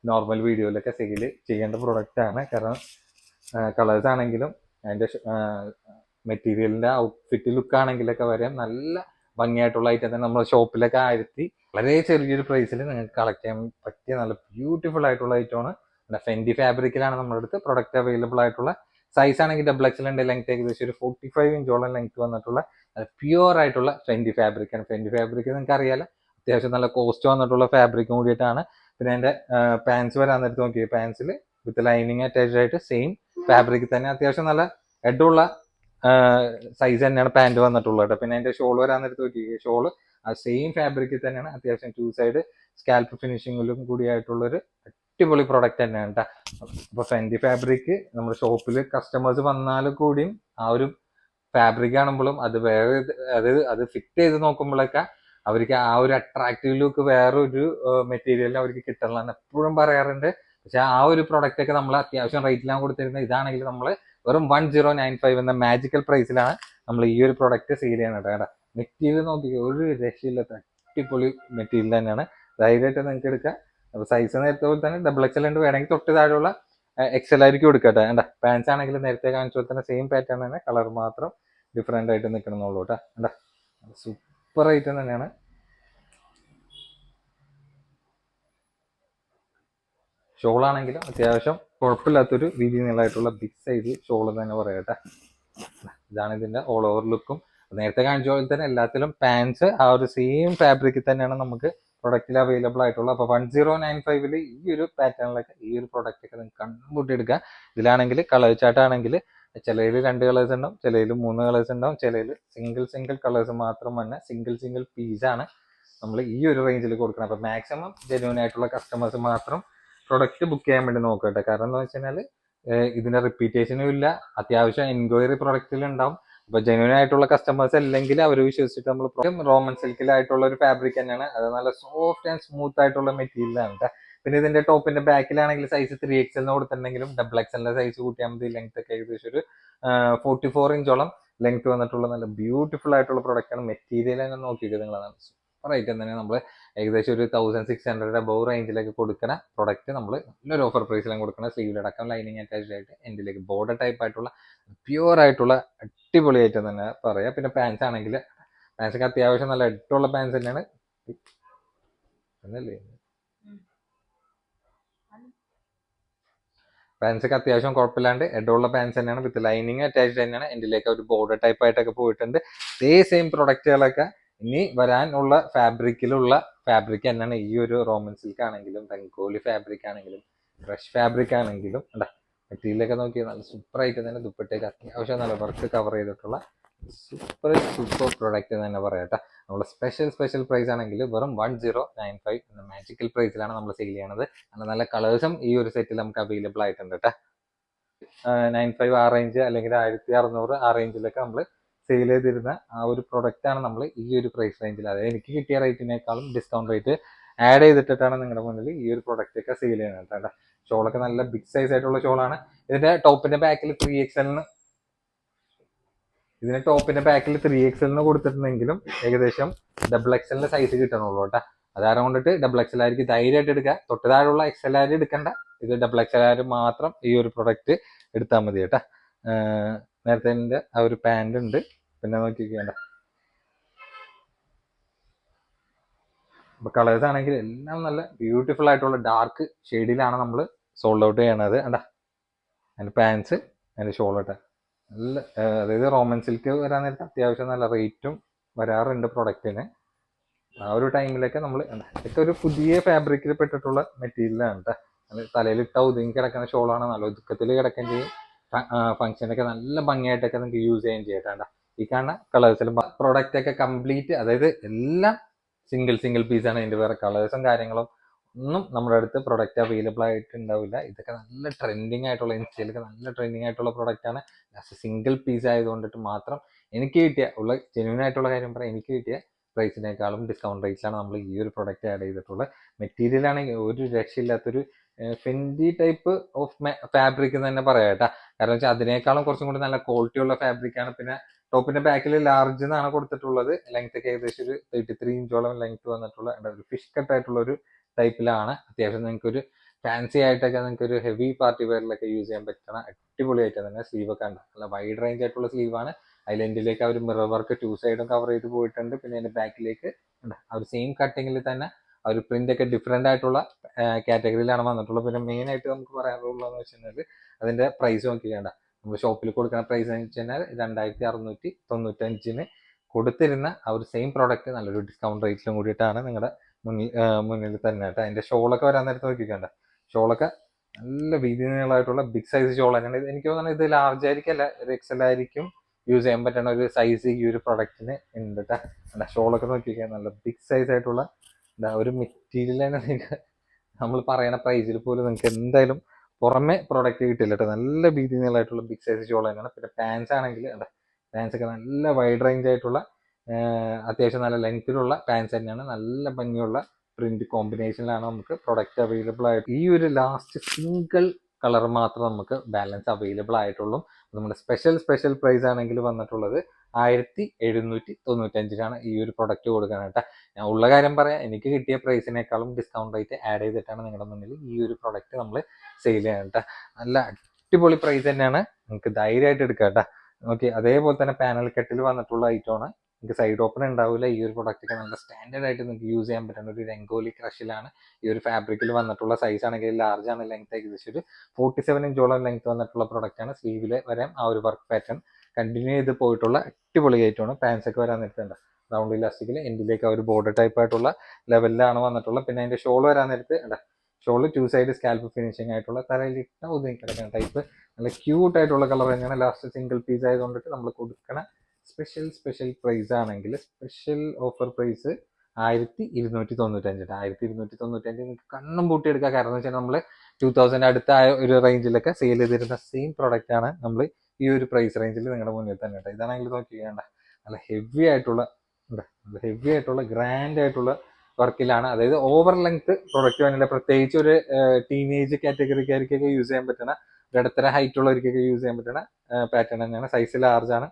നോർമൽ വീഡിയോയിലൊക്കെ സെയിൽ ചെയ്യേണ്ട പ്രൊഡക്റ്റ് ആണ്. കാരണം കളേഴ്സ് ആണെങ്കിലും അതിന്റെ മെറ്റീരിയലിന്റെ ഔട്ട്ഫിറ്റ് ലുക്ക് ആണെങ്കിലൊക്കെ വരെ നല്ല ഭംഗിയായിട്ടുള്ള ഐറ്റം തന്നെ നമ്മുടെ ഷോപ്പിലൊക്കെ വളരെ ചെറിയൊരു പ്രൈസിൽ നിങ്ങൾക്ക് കളക്ട് ചെയ്യാൻ പറ്റിയ നല്ല ബ്യൂട്ടിഫുൾ ആയിട്ടുള്ള ഐറ്റമാണ്. ഫെൻഡി ഫാബ്രിക്കിലാണ് നമ്മുടെ അടുത്ത് പ്രൊഡക്റ്റ് അവൈലബിൾ ആയിട്ടുള്ള. സൈസ് ആണെങ്കിൽ XL ഉണ്ട്. ലെങ്ത് ഏകദേശം ഒരു 45 ഇഞ്ചോളം ലെങ്ത് വന്നിട്ടുള്ള പ്യുവർ ആയിട്ടുള്ള ഫെൻഡി ഫാബ്രിക് ആണ്. ഫെൻഡി ഫാബ്രിക് നിങ്ങൾക്ക് അറിയാലോ, അത്യാവശ്യം നല്ല കോസ്റ്റ് വന്നിട്ടുള്ള ഫാബ്രിക്കും കൂടിയിട്ടാണ്. പിന്നെ അതിന്റെ പാൻസ് വരാൻ നേരത്ത് നോക്കിയത് പാൻസിൽ വിത്ത് ലൈനിങ് അറ്റാച്ച്ഡ് ആയിട്ട് സെയിം ഫാബ്രിക് തന്നെ അത്യാവശ്യം നല്ല ഹെഡുള്ള സൈസ് തന്നെയാണ് പാന്റ് വന്നിട്ടുള്ളത് കേട്ടോ. പിന്നെ അതിന്റെ ഷോൾ വരാൻ നേരത്ത് നോക്കി, ഷോള് ആ സെയിം ഫാബ്രിക്കിൽ തന്നെയാണ്, അത്യാവശ്യം 2 സൈഡ് സ്കാൽപ്പ് ഫിനിഷിങ്ങിലും കൂടിയായിട്ടുള്ളൊരു അടിപൊളി പ്രൊഡക്റ്റ് തന്നെയാണ് കേട്ടോ. അപ്പൊ ഫെൻഡി ഫാബ്രിക് നമ്മുടെ ഷോപ്പിൽ കസ്റ്റമേഴ്സ് വന്നാലും കൂടിയും ആ ഒരു ഫാബ്രിക് കാണുമ്പോഴും അത് വേറെ അത് ഫിറ്റ് ചെയ്ത് നോക്കുമ്പോഴൊക്കെ അവർക്ക് ആ ഒരു അട്രാക്റ്റീവ് ലുക്ക് വേറൊരു മെറ്റീരിയലിന് അവർക്ക് കിട്ടണമെന്ന് എപ്പോഴും പറയാറുണ്ട്. പക്ഷെ ആ ഒരു പ്രൊഡക്റ്റ് ഒക്കെ നമ്മൾ അത്യാവശ്യം റേറ്റിലാണ് കൊടുത്തിരുന്നത്. ഇതാണെങ്കിൽ നമ്മൾ വെറും 1095 എന്ന മാജിക്കൽ പ്രൈസിലാണ് നമ്മൾ ഈ ഒരു പ്രൊഡക്റ്റ് സെയിൽ ചെയ്യുന്നത് കേട്ടോ. മെറ്റീരിയൽ നോക്കി ഒരു രക്ഷയില്ലാത്ത അടിപൊളി മെറ്റീരിയൽ തന്നെയാണ്, ധൈര്യമായിട്ട് നിങ്ങൾക്ക് എടുക്കാം. അപ്പൊ സൈസ് നേരത്തെ പോലെ തന്നെ ഡബിൾ എക്സൽ ഉണ്ട്, വേണമെങ്കിൽ തൊട്ട് താഴെയുള്ള എക്സൽ ആയിരിക്കും എടുക്കട്ടെ. വേണ്ട പാൻസ് ആണെങ്കിൽ നേരത്തെ കാണിച്ച പോലെ തന്നെ സെയിം പാറ്റേൺ തന്നെ, കളർ മാത്രം ഡിഫറെന്റ് ആയിട്ട് നിൽക്കണമെന്നുള്ളൂ കേട്ടോ. വേണ്ട സൂപ്പർ ഐറ്റം തന്നെയാണ്. ഷോളാണെങ്കിലും അത്യാവശ്യം കുഴപ്പമില്ലാത്തൊരു വീതി നീളമായിട്ടുള്ള ബിഗ് സൈസ് ഷോൾ തന്നെ പറയട്ടെ. ഇതാണ് ഇതിന്റെ ഓൾ ഓവർ ലുക്കും. നേരത്തെ കാണിച്ച പോലെ തന്നെ എല്ലാത്തിലും പാൻസ് ആ ഒരു സെയിം ഫാബ്രിക്കിൽ തന്നെയാണ് നമുക്ക് പ്രൊഡക്റ്റിൽ അവൈലബിൾ ആയിട്ടുള്ളത്. അപ്പൊ 1095 ഈ ഒരു പാറ്റേണിലൊക്കെ ഈ ഒരു പ്രൊഡക്റ്റ് ഒക്കെ നിങ്ങൾക്ക് കൺകൂട്ടി എടുക്കാം. ഇതിലാണെങ്കിൽ കളർ ചാർട്ട് ആണെങ്കിൽ ചിലയിൽ 2 കളേഴ്സ് ഉണ്ടാവും, ചിലയിൽ 3 കളേഴ്സ് ഉണ്ടാവും, ചിലയിൽ സിംഗിൾ കളേഴ്സ് മാത്രം തന്നെ സിംഗിൾ പീസാണ് നമ്മൾ ഈ ഒരു റേഞ്ചിൽ കൊടുക്കണം. അപ്പൊ മാക്സിമം ജെന്യൂൻ ആയിട്ടുള്ള കസ്റ്റമേഴ്സ് മാത്രം പ്രൊഡക്റ്റ് ബുക്ക് ചെയ്യാൻ വേണ്ടി നോക്കട്ടെ. കാരണം എന്താ വെച്ച് കഴിഞ്ഞാൽ ഇതിന്റെ റിപ്പീറ്റേഷനും ഇല്ല, അത്യാവശ്യം എൻക്വയറി പ്രൊഡക്റ്റിൽ ഉണ്ടാവും. അപ്പൊ ജെന്യൂൻ ആയിട്ടുള്ള കസ്റ്റമേഴ്സ് അല്ലെങ്കിൽ അവർ വിശ്വസിച്ചിട്ട് നമ്മൾ റോമൻ സിൽക്കിലായിട്ടുള്ള ഒരു ഫാബ്രിക് തന്നെയാണ്. അത് നല്ല സോഫ്റ്റ് ആൻഡ് സ്മൂത്ത് ആയിട്ടുള്ള മെറ്റീരിയലാണ്. പിന്നെ ഇതിന്റെ ടോപ്പിന്റെ ബാക്കിലാണെങ്കിൽ സൈസ് 3XL കൊടുത്തിട്ടുണ്ടെങ്കിലും ഡബിൾ എക്സലിന്റെ സൈസ് കൂട്ടിയാൽ മതി. ലെങ്ത് ഒക്കെ ഏകദേശം ഒരു 44 ഇഞ്ചോളം ലെങ്ത് വന്നിട്ടുള്ള നല്ല ബ്യൂട്ടിഫുൾ ആയിട്ടുള്ള പ്രൊഡക്റ്റ് ആണ്. മെറ്റീരിയൽ തന്നെ നോക്കിയിട്ട് നിങ്ങൾ സൂപ്പർ ഐറ്റം തന്നെ. നമ്മൾ ഏകദേശം ഒരു 1600 അബവ് റേഞ്ചിലേക്ക് കൊടുക്കുന്ന പ്രൊഡക്റ്റ് നമ്മൾ നല്ലൊരു ഓഫർ പ്രൈസിലാണ് കൊടുക്കുന്നത്. സ്ലീവിലടക്കം ലൈനിങ് അറ്റാച്ച്ഡ് ആയിട്ട് എൻഡിലേക്ക് ബോർഡർ ടൈപ്പ് ആയിട്ടുള്ള പ്യുവർ ആയിട്ടുള്ള അടിപൊളി ഐറ്റം തന്നെ പറയാം. പിന്നെ പാൻസ് ആണെങ്കിൽ പാൻസ് ഒക്കെ അത്യാവശ്യം നല്ല ഇട്ടുള്ള പാൻസ് തന്നെയാണ്. എന്നല്ലേ പാൻസ് ഒക്കെ അത്യാവശ്യം കുഴപ്പമില്ലാണ്ട് ഇടമുള്ള പാൻസ് തന്നെയാണ്, വിത്ത് ലൈനിങ് അറ്റാച്ച്ഡ് തന്നെയാണ്. എൻഡിലേക്ക് ഒരു ബോർഡർ ടൈപ്പ് ആയിട്ടൊക്കെ പോയിട്ടുണ്ട്. ഇതേ സെയിം പ്രൊഡക്റ്റുകളൊക്കെ ഇനി വരാനുള്ള ഫാബ്രിക്കിലുള്ള ഫാബ്രിക് തന്നെയാണ്. ഈ ഒരു റോമൻ സിൽക്ക് ആണെങ്കിലും ബംഗോളി ഫാബ്രിക് ആണെങ്കിലും ഫ്രഷ് ഫാബ്രിക് ആണെങ്കിലും ഉണ്ടാ മെറ്റീരിയലൊക്കെ നോക്കിയാൽ നല്ല സൂപ്പർ ആയിട്ട് തന്നെ ദുപ്പട്ടയൊക്കെ അത്യാവശ്യം നല്ല വർക്ക് കവർ ചെയ്തിട്ടുള്ള സൂപ്പർ പ്രൊഡക്റ്റ് എന്ന് തന്നെ പറയാട്ടെ. നമ്മൾ സ്പെഷ്യൽ പ്രൈസ് ആണെങ്കിൽ വെറും 1095 എന്ന മാജിക്കൽ പ്രൈസിലാണ് നമ്മൾ സെയിൽ ചെയ്യണത്. നല്ല കളേഴ്സും ഈ ഒരു സെറ്റിൽ നമുക്ക് അവൈലബിൾ ആയിട്ടുണ്ട് കേട്ടോ. 95 ആ റേഞ്ച് അല്ലെങ്കിൽ 1600 ആ റേഞ്ചിലൊക്കെ നമ്മൾ സെയിൽ ചെയ്തിരുന്ന ആ ഒരു പ്രൊഡക്റ്റ് ആണ് നമ്മൾ ഈ ഒരു പ്രൈസ് റേഞ്ചിൽ, അതായത് എനിക്ക് കിട്ടിയ റേറ്റിനേക്കാളും ഡിസ്കൗണ്ട് റേറ്റ് ആഡ് ചെയ്തിട്ടാണ് നിങ്ങളുടെ മുന്നിൽ ഈ ഒരു പ്രൊഡക്റ്റ് ഒക്കെ സെയിൽ ചെയ്യുന്നത് കേട്ടോ. ഷോളൊക്കെ നല്ല ബിഗ് സൈസ് ആയിട്ടുള്ള ഷോളാണ്. ഇതിന്റെ ടോപ്പിന്റെ ബാക്കിൽ 3XL ഇതിന്റെ ടോപ്പിന്റെ ബാക്കിൽ 3XL കൊടുത്തിട്ടുണ്ടെങ്കിലും ഏകദേശം ഡബിൾ എക്സലിന്റെ സൈസ് കിട്ടണുള്ളൂ കേട്ടോ. അതാരം കൊണ്ടിട്ട് ഡബിൾ എക്സൽ ആയിരിക്കും ധൈര്യമായിട്ട് എടുക്കുക. തൊട്ട് താഴെയുള്ള XL എടുക്കണ്ട, ഇത് ഡബിൾ XL മാത്രം ഈ ഒരു പ്രൊഡക്റ്റ് എടുത്താൽ മതി കേട്ടോ. നേരത്തെ ആ ഒരു പാന്റ് ഉണ്ട്. പിന്നെ നോക്കിക്കേണ്ട അപ്പൊ കളേഴ്സ് ആണെങ്കിൽ എല്ലാം നല്ല ബ്യൂട്ടിഫുൾ ആയിട്ടുള്ള ഡാർക്ക് ഷെയ്ഡിലാണ് നമ്മൾ സോൾഡ് ഔട്ട് ചെയ്യണത്. കണ്ടാ അതിന്റെ പാൻസ് അതിന്റെ ഷോൾ കേട്ടോ. നല്ല അതായത് റോമൻ സിൽക്ക് വരാൻ നേരത്തെ അത്യാവശ്യം നല്ല റേറ്റും വരാറുണ്ട് പ്രൊഡക്റ്റിന്. ആ ഒരു ടൈമിലൊക്കെ നമ്മൾ ഇതൊക്കെ ഒരു പുതിയ ഫാബ്രിക്കിൽ പെട്ടിട്ടുള്ള മെറ്റീരിയലാണ് കേട്ടോ. തലയിലിട്ട ഒതുങ്ങി കിടക്കുന്ന ഷോളാണ്, നല്ല ഒതുക്കത്തിൽ കിടക്കുകയും ചെയ്യും. ഫംഗ്ഷനൊക്കെ നല്ല ഭംഗിയായിട്ടൊക്കെ നിങ്ങൾക്ക് യൂസ് ചെയ്യുകയും ചെയ്യട്ടാ. ഈ കാണുന്ന കളേഴ്സിലും പ്രൊഡക്റ്റ് ഒക്കെ കംപ്ലീറ്റ്, അതായത് എല്ലാം സിംഗിൾ പീസാണ്. ഇതിന്റെ വേറെ കളേഴ്സും കാര്യങ്ങളും ഒന്നും നമ്മുടെ അടുത്ത് പ്രൊഡക്റ്റ് അവൈലബിൾ ആയിട്ട് ഉണ്ടാവില്ല. ഇതൊക്കെ നല്ല ട്രെൻഡിങ് ആയിട്ടുള്ള ഇൻസ്റ്റയിലൊക്കെ നല്ല ട്രെൻഡിങ് ആയിട്ടുള്ള പ്രൊഡക്റ്റ് ആണ്. സിംഗിൾ പീസ് ആയതുകൊണ്ടിട്ട് മാത്രം എനിക്ക് കിട്ടിയ ജെന്യൂൻ ആയിട്ടുള്ള കാര്യം പറയാം, എനിക്ക് കിട്ടിയ പ്രൈസിനേക്കാളും ഡിസ്കൗണ്ട് റേറ്റ്സിലാണ് നമ്മൾ ഈ ഒരു പ്രൊഡക്റ്റ് ആഡ് ചെയ്തിട്ടുള്ളത്. മെറ്റീരിയൽ ആണെങ്കിൽ ഒരു രക്ഷയില്ലാത്തൊരു ഫെൻഡി ടൈപ്പ് ഓഫ് ഫാബ്രിക് എന്ന് തന്നെ പറയാം കേട്ടോ. കാരണം വെച്ചാൽ അതിനേക്കാളും കുറച്ചും കൂടി നല്ല ക്വാളിറ്റി ഉള്ള ഫാബ്രിക് ആണ്. പിന്നെ ടോപ്പിന്റെ ബാക്കിൽ ലാർജ് എന്നാണ് കൊടുത്തിട്ടുള്ളത്. ലെങ്ത് ഒക്കെ ഏകദേശം ഒരു 33 ഇഞ്ചോളം ലെങ്ത് വന്നിട്ടുള്ള ഒരു ഫിഷ് കട്ട് ആയിട്ടുള്ള ഒരു ടൈപ്പിലാണ്. അത്യാവശ്യം നിങ്ങൾക്ക് ഒരു ഫാൻസി ആയിട്ടൊക്കെ നിങ്ങൾക്ക് ഒരു ഹെവി പാർട്ടി വെയറിലൊക്കെ യൂസ് ചെയ്യാൻ പറ്റണ അടിപൊളിയായിട്ട് തന്നെ. സ്ലീവ് ഒക്കെ ഉണ്ട്, നല്ല വൈഡ് റേഞ്ച് ആയിട്ടുള്ള സ്ലീവാണ്. ഐലൻഡിലേക്ക് ആ ഒരു മിറർ വർക്ക് 2 സൈഡും കവർ ചെയ്ത് പോയിട്ടുണ്ട്. പിന്നെ അതിന്റെ ബാക്കിലേക്ക് ആ ഒരു സെയിം കട്ടിങ്ങിൽ തന്നെ ആ ഒരു പ്രിന്റ് ഒക്കെ ഡിഫറെന്റ് ആയിട്ടുള്ള കാറ്റഗറിയിലാണ് വന്നിട്ടുള്ളത്. പിന്നെ മെയിൻ ആയിട്ട് നമുക്ക് പറയാനുള്ളതെന്ന് വെച്ച് കഴിഞ്ഞാൽ അതിന്റെ പ്രൈസ് നോക്കിക്കേണ്ട. നമ്മൾ ഷോപ്പിൽ കൊടുക്കുന്ന പ്രൈസ് എന്ന് വെച്ച് കഴിഞ്ഞാൽ 2695 കൊടുത്തിരുന്ന ആ ഒരു സെയിം പ്രോഡക്റ്റ് നല്ലൊരു ഡിസ്കൗണ്ട് റേറ്റിലും കൂടിയിട്ടാണ് നിങ്ങളുടെ മുന്നിൽ തന്നെ കേട്ടോ. അതിന്റെ ഷോളൊക്കെ വരാൻ നേരത്ത് നോക്കിക്കേണ്ട. ഷോളൊക്കെ നല്ല വീതി നീളമായിട്ടുള്ള ബിഗ് സൈസ് ഷോൾ തന്നെയാണ്. എനിക്ക് തോന്നുന്നത് ഇത് ലാർജ് ആയിരിക്കും, അല്ല ഒരു XL ആയിരിക്കും യൂസ് ചെയ്യാൻ പറ്റുന്ന ഒരു സൈസ് ഈ ഒരു പ്രൊഡക്റ്റിന് ഉണ്ട് കേട്ടോ. ഷോളൊക്കെ നോക്കിക്കാൻ നല്ല ബിഗ് സൈസ് ആയിട്ടുള്ള ഒരു മെറ്റീരിയൽ തന്നെ നിങ്ങൾക്ക് നമ്മൾ പറയുന്ന പ്രൈസിൽ പോലും നിങ്ങൾക്ക് എന്തായാലും പുറമെ പ്രോഡക്റ്റ് കിട്ടില്ല കേട്ടോ. നല്ല ഭീതികളായിട്ടുള്ള ബിഗ് സൈസ് ഷോൾ തന്നെയാണ്. പിന്നെ പാൻസ് ആണെങ്കിൽ പാൻസ് ഒക്കെ നല്ല വൈഡ് റേഞ്ച് ആയിട്ടുള്ള അത്യാവശ്യം നല്ല ലെങ്ത്തിലുള്ള പാൻസ് തന്നെയാണ്. നല്ല ഭംഗിയുള്ള പ്രിന്റ് കോമ്പിനേഷനിലാണ് നമുക്ക് പ്രൊഡക്റ്റ് അവൈലബിൾ ആയിട്ട്. ഈ ഒരു ലാസ്റ്റ് സിംഗിൾ കളർ മാത്രം നമുക്ക് ബാലൻസ് അവൈലബിൾ ആയിട്ടുള്ളൂ. നമ്മുടെ സ്പെഷ്യൽ പ്രൈസ് ആണെങ്കിൽ വന്നിട്ടുള്ളത് 1795 ഈ ഒരു പ്രൊഡക്റ്റ് കൊടുക്കാനായിട്ട്. ഞാൻ ഉള്ള കാര്യം പറയാം, എനിക്ക് കിട്ടിയ പ്രൈസിനേക്കാളും ഡിസ്കൗണ്ട് റേറ്റ് ആഡ് ചെയ്തിട്ടാണ് നിങ്ങളുടെ മുന്നിൽ ഈ ഒരു പ്രൊഡക്റ്റ് നമ്മൾ സെയിൽ ചെയ്യാനായിട്ട്. നല്ല അടിപൊളി പ്രൈസ് തന്നെയാണ്, നിങ്ങൾക്ക് ധൈര്യമായിട്ട് എടുക്കാം കേട്ടോ. ഓക്കെ, അതേപോലെ തന്നെ പാനൽ കട്ടിൽ വന്നിട്ടുള്ള ഐറ്റമാണ്. നിങ്ങൾക്ക് സൈഡ് ഓപ്പൺ ഉണ്ടാവില്ല. ഈ ഒരു പ്രൊഡക്റ്റ് നല്ല സ്റ്റാൻഡേർഡ് ആയിട്ട് നിങ്ങൾക്ക് യൂസ് ചെയ്യാൻ പറ്റുന്ന ഒരു രംഗോലി ക്രഷിലാണ് ഈ ഒരു ഫാബ്രിക്കിൽ വന്നിട്ടുള്ള. സൈസ് ആണെങ്കിൽ ലാർജ് ആണ്. ലെങ്ത് ഏകദേശം ഒരു 47 ഇഞ്ചോളം ലെങ്ത് വന്നിട്ടുള്ള പ്രൊഡക്റ്റ് ആണ്. സ്ലീവിൽ വരാം ആ ഒരു വർക്ക് പാറ്റേൺ കണ്ടിന്യൂ ചെയ്ത് പോയിട്ടുള്ള അടിപൊളി ആയിട്ടാണ്. പാൻസ് ഒക്കെ വരാൻ നേരത്തുണ്ട് റൗണ്ട് ഇലാസ്റ്റിക്കിൽ എൻഡിലേക്ക് ആ ഒരു ബോർഡർ ടൈപ്പ് ആയിട്ടുള്ള ലെവലിലാണ് വന്നിട്ടുള്ളത്. പിന്നെ അതിന്റെ ഷോൾ വരാൻ നേരത്ത് ഷോള് 2 സൈഡ് സ്കാൽപ്പ് ഫിനിഷിംഗ് ആയിട്ടുള്ള തലയിലിട്ട ഒതുങ്ങി കിടക്കുന്ന ടൈപ്പ് നല്ല ക്യൂട്ട് ആയിട്ടുള്ള കളർ തന്നെയാണ്. ലാസ്റ്റ് സിംഗിൾ പീസ് ആയതുകൊണ്ടിട്ട് നമ്മൾ കൊടുക്കണ സ്പെഷ്യൽ പ്രൈസ് ആണെങ്കിൽ സ്പെഷ്യൽ ഓഫർ പ്രൈസ് 1295. 1295 നിങ്ങൾക്ക് കണ്ണും പൂട്ടിയെടുക്കുക. കാരണം എന്ന് വെച്ചാൽ നമ്മൾ 2000 അടുത്ത ഒരു റേഞ്ചിലൊക്കെ സെയിൽ ചെയ്തിരുന്ന സെയിം പ്രൊഡക്റ്റ് ആണ് നമ്മൾ ഈ ഒരു പ്രൈസ് റേഞ്ചിൽ നിങ്ങളുടെ മുന്നിൽ തന്നെ ഉണ്ട്. ഇതാണെങ്കിൽ നോക്കിക്കേണ്ട നല്ല ഹെവി ആയിട്ടുള്ള ഗ്രാൻഡ് ആയിട്ടുള്ള വർക്കിലാണ്. അതായത് ഓവർ ലെങ്ത് പ്രൊഡക്റ്റ് വേണമെങ്കിൽ പ്രത്യേകിച്ച് ഒരു ടീനേജ് കാറ്റഗറിക്കാർക്കൊക്കെ യൂസ് ചെയ്യാൻ പറ്റുന്ന ഇടത്തര ഹൈറ്റ് ഉള്ളവർക്കൊക്കെ യൂസ് ചെയ്യാൻ പറ്റുന്ന പാറ്റേൺ തന്നെയാണ്. സൈസ് ലാർജ് ആണ്.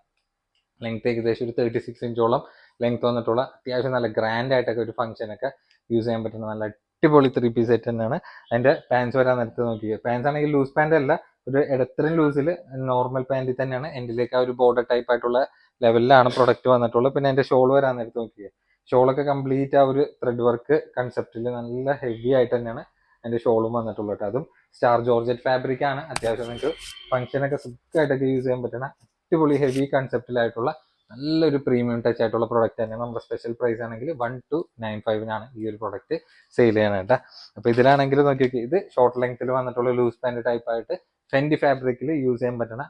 ലെങ്ത് ഏകദേശം ഒരു 36 ഇഞ്ചോളം ലെങ്ത് വന്നിട്ടുള്ള അത്യാവശ്യം നല്ല ഗ്രാൻഡ് ആയിട്ടൊക്കെ ഒരു ഫംഗ്ഷനൊക്കെ യൂസ് ചെയ്യാൻ പറ്റുന്ന നല്ല അടിപൊളി 3 പീസ് സെറ്റ് തന്നെയാണ്. അതിന്റെ പാൻസ് വരാൻ നേരത്ത് നോക്കിയത് പാൻസ് ആണെങ്കിൽ ലൂസ് പാൻറ് അല്ല, ഒരു ഇടത്തരം ലൂസിൽ നോർമൽ പാൻറ്റിൽ തന്നെയാണ്. എൻഡിലേക്ക് ആ ഒരു ബോർഡർ ടൈപ്പ് ആയിട്ടുള്ള ലെവലിലാണ് പ്രൊഡക്റ്റ് വന്നിട്ടുള്ളത്. പിന്നെ അതിന്റെ ഷോൾ വരാൻ നേരത്ത് നോക്കിയത് ഷോളൊക്കെ കംപ്ലീറ്റ് ആ ഒരു ത്രെഡ് വർക്ക് കൺസെപ്റ്റിൽ നല്ല ഹെവി ആയിട്ട് തന്നെയാണ് അതിന്റെ ഷോളും വന്നിട്ടുള്ളത്. അതും സ്റ്റാർ ജോർജറ്റ് ഫാബ്രിക് ആണ്. അത്യാവശ്യം നിങ്ങൾക്ക് ഫംഗ്ഷനൊക്കെ സുഖമായിട്ടൊക്കെ യൂസ് ചെയ്യാൻ പറ്റുന്ന അടിപൊളി ഹെവി കൺസെപ്റ്റിലായിട്ടുള്ള നല്ലൊരു പ്രീമിയം ടച്ച് ആയിട്ടുള്ള പ്രൊഡക്റ്റ് തന്നെയാണ്. നമ്മുടെ സ്പെഷ്യൽ പ്രൈസ് ആണെങ്കിൽ 1295 ഈ ഒരു പ്രൊഡക്റ്റ് സെയിൽ ചെയ്യാനായിട്ട്. അപ്പൊ ഇതിലാണെങ്കിൽ നോക്കിയൊക്കെ ഇത് ഷോർട്ട് ലെങ്ത്തിൽ വന്നിട്ടുള്ള ലൂസ് പാൻറ് ടൈപ്പ് ആയിട്ട് ഫെൻഡി ഫാബ്രിക്കിൽ യൂസ് ചെയ്യാൻ പറ്റുന്ന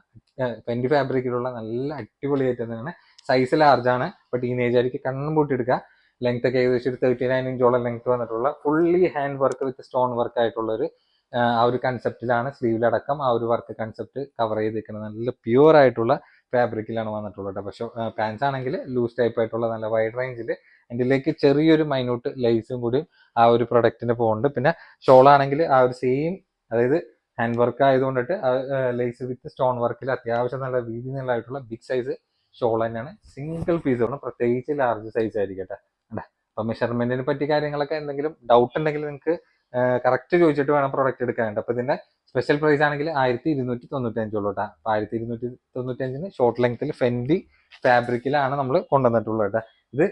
ഫെൻഡി ഫാബ്രിക്കിലുള്ള നല്ല അടിപൊളിയായിട്ട് തന്നെയാണ്. സൈസ് ലാർജ് ആണ്. ഇപ്പൊ ടീനേജർക്ക് കണ്ണും പൂട്ടിയെടുക്കുക. ലെങ്ത് ഒക്കെ ഏകദേശം ഒരു 39 ഇഞ്ചോളം ലെങ്ത് വന്നിട്ടുള്ള fully hand work with stone work ആയിട്ടുള്ള ഒരു ആ ഒരു കൺസെപ്റ്റിലാണ് സ്ലീവിലടക്കം ആ ഒരു വർക്ക് കൺസെപ്റ്റ് കവർ ചെയ്തിരിക്കുന്നത്. നല്ല പ്യൂർ ആയിട്ടുള്ള ഫാബ്രിക്കിലാണ് വന്നിട്ടുള്ളത്. പക്ഷെ പാൻസ് ആണെങ്കിൽ ലൂസ് ടൈപ്പ് ആയിട്ടുള്ള നല്ല വൈഡ് റേഞ്ചിൽ അതിലേക്ക് ചെറിയൊരു മൈന്യൂട്ട് ലൈസും കൂടി ആ ഒരു പ്രൊഡക്റ്റിന് പോകുന്നുണ്ട്. പിന്നെ ഷോൾ ആണെങ്കിൽ ആ ഒരു സെയിം, അതായത് ഹാൻഡ് വർക്ക് ആയതുകൊണ്ടിട്ട് ലേസ് വിത്ത് സ്റ്റോൺ വർക്കിൽ അത്യാവശ്യം നല്ല വീതിയുള്ളതായിട്ടുള്ള ബിഗ് സൈസ് ഷോൾ തന്നെയാണ്. സിംഗിൾ പീസ് ആണ്, പ്രത്യേകിച്ച് ലാർജ് സൈസ് ആയിരിക്കട്ടെ. അപ്പൊ മെഷർമെന്റിനെ പറ്റി കാര്യങ്ങളൊക്കെ എന്തെങ്കിലും ഡൗട്ട് ഉണ്ടെങ്കിൽ നിങ്ങൾക്ക് കറക്റ്റ് ചോദിച്ചിട്ട് വേണം പ്രൊഡക്റ്റ് എടുക്കാനുണ്ട്. അപ്പൊ ഇതിന്റെ സ്പെഷ്യൽ പ്രൈസ് ആണെങ്കിൽ 1295 ഉള്ളൂ കേട്ടോ. അപ്പൊ 1295 ഷോർട്ട് ലെങ്ത്തിൽ ഫെൻഡി ഫാബ്രിക്കിലാണ് നമ്മൾ കൊണ്ടുവന്നിട്ടുള്ളത് കേട്ടോ. ഇത്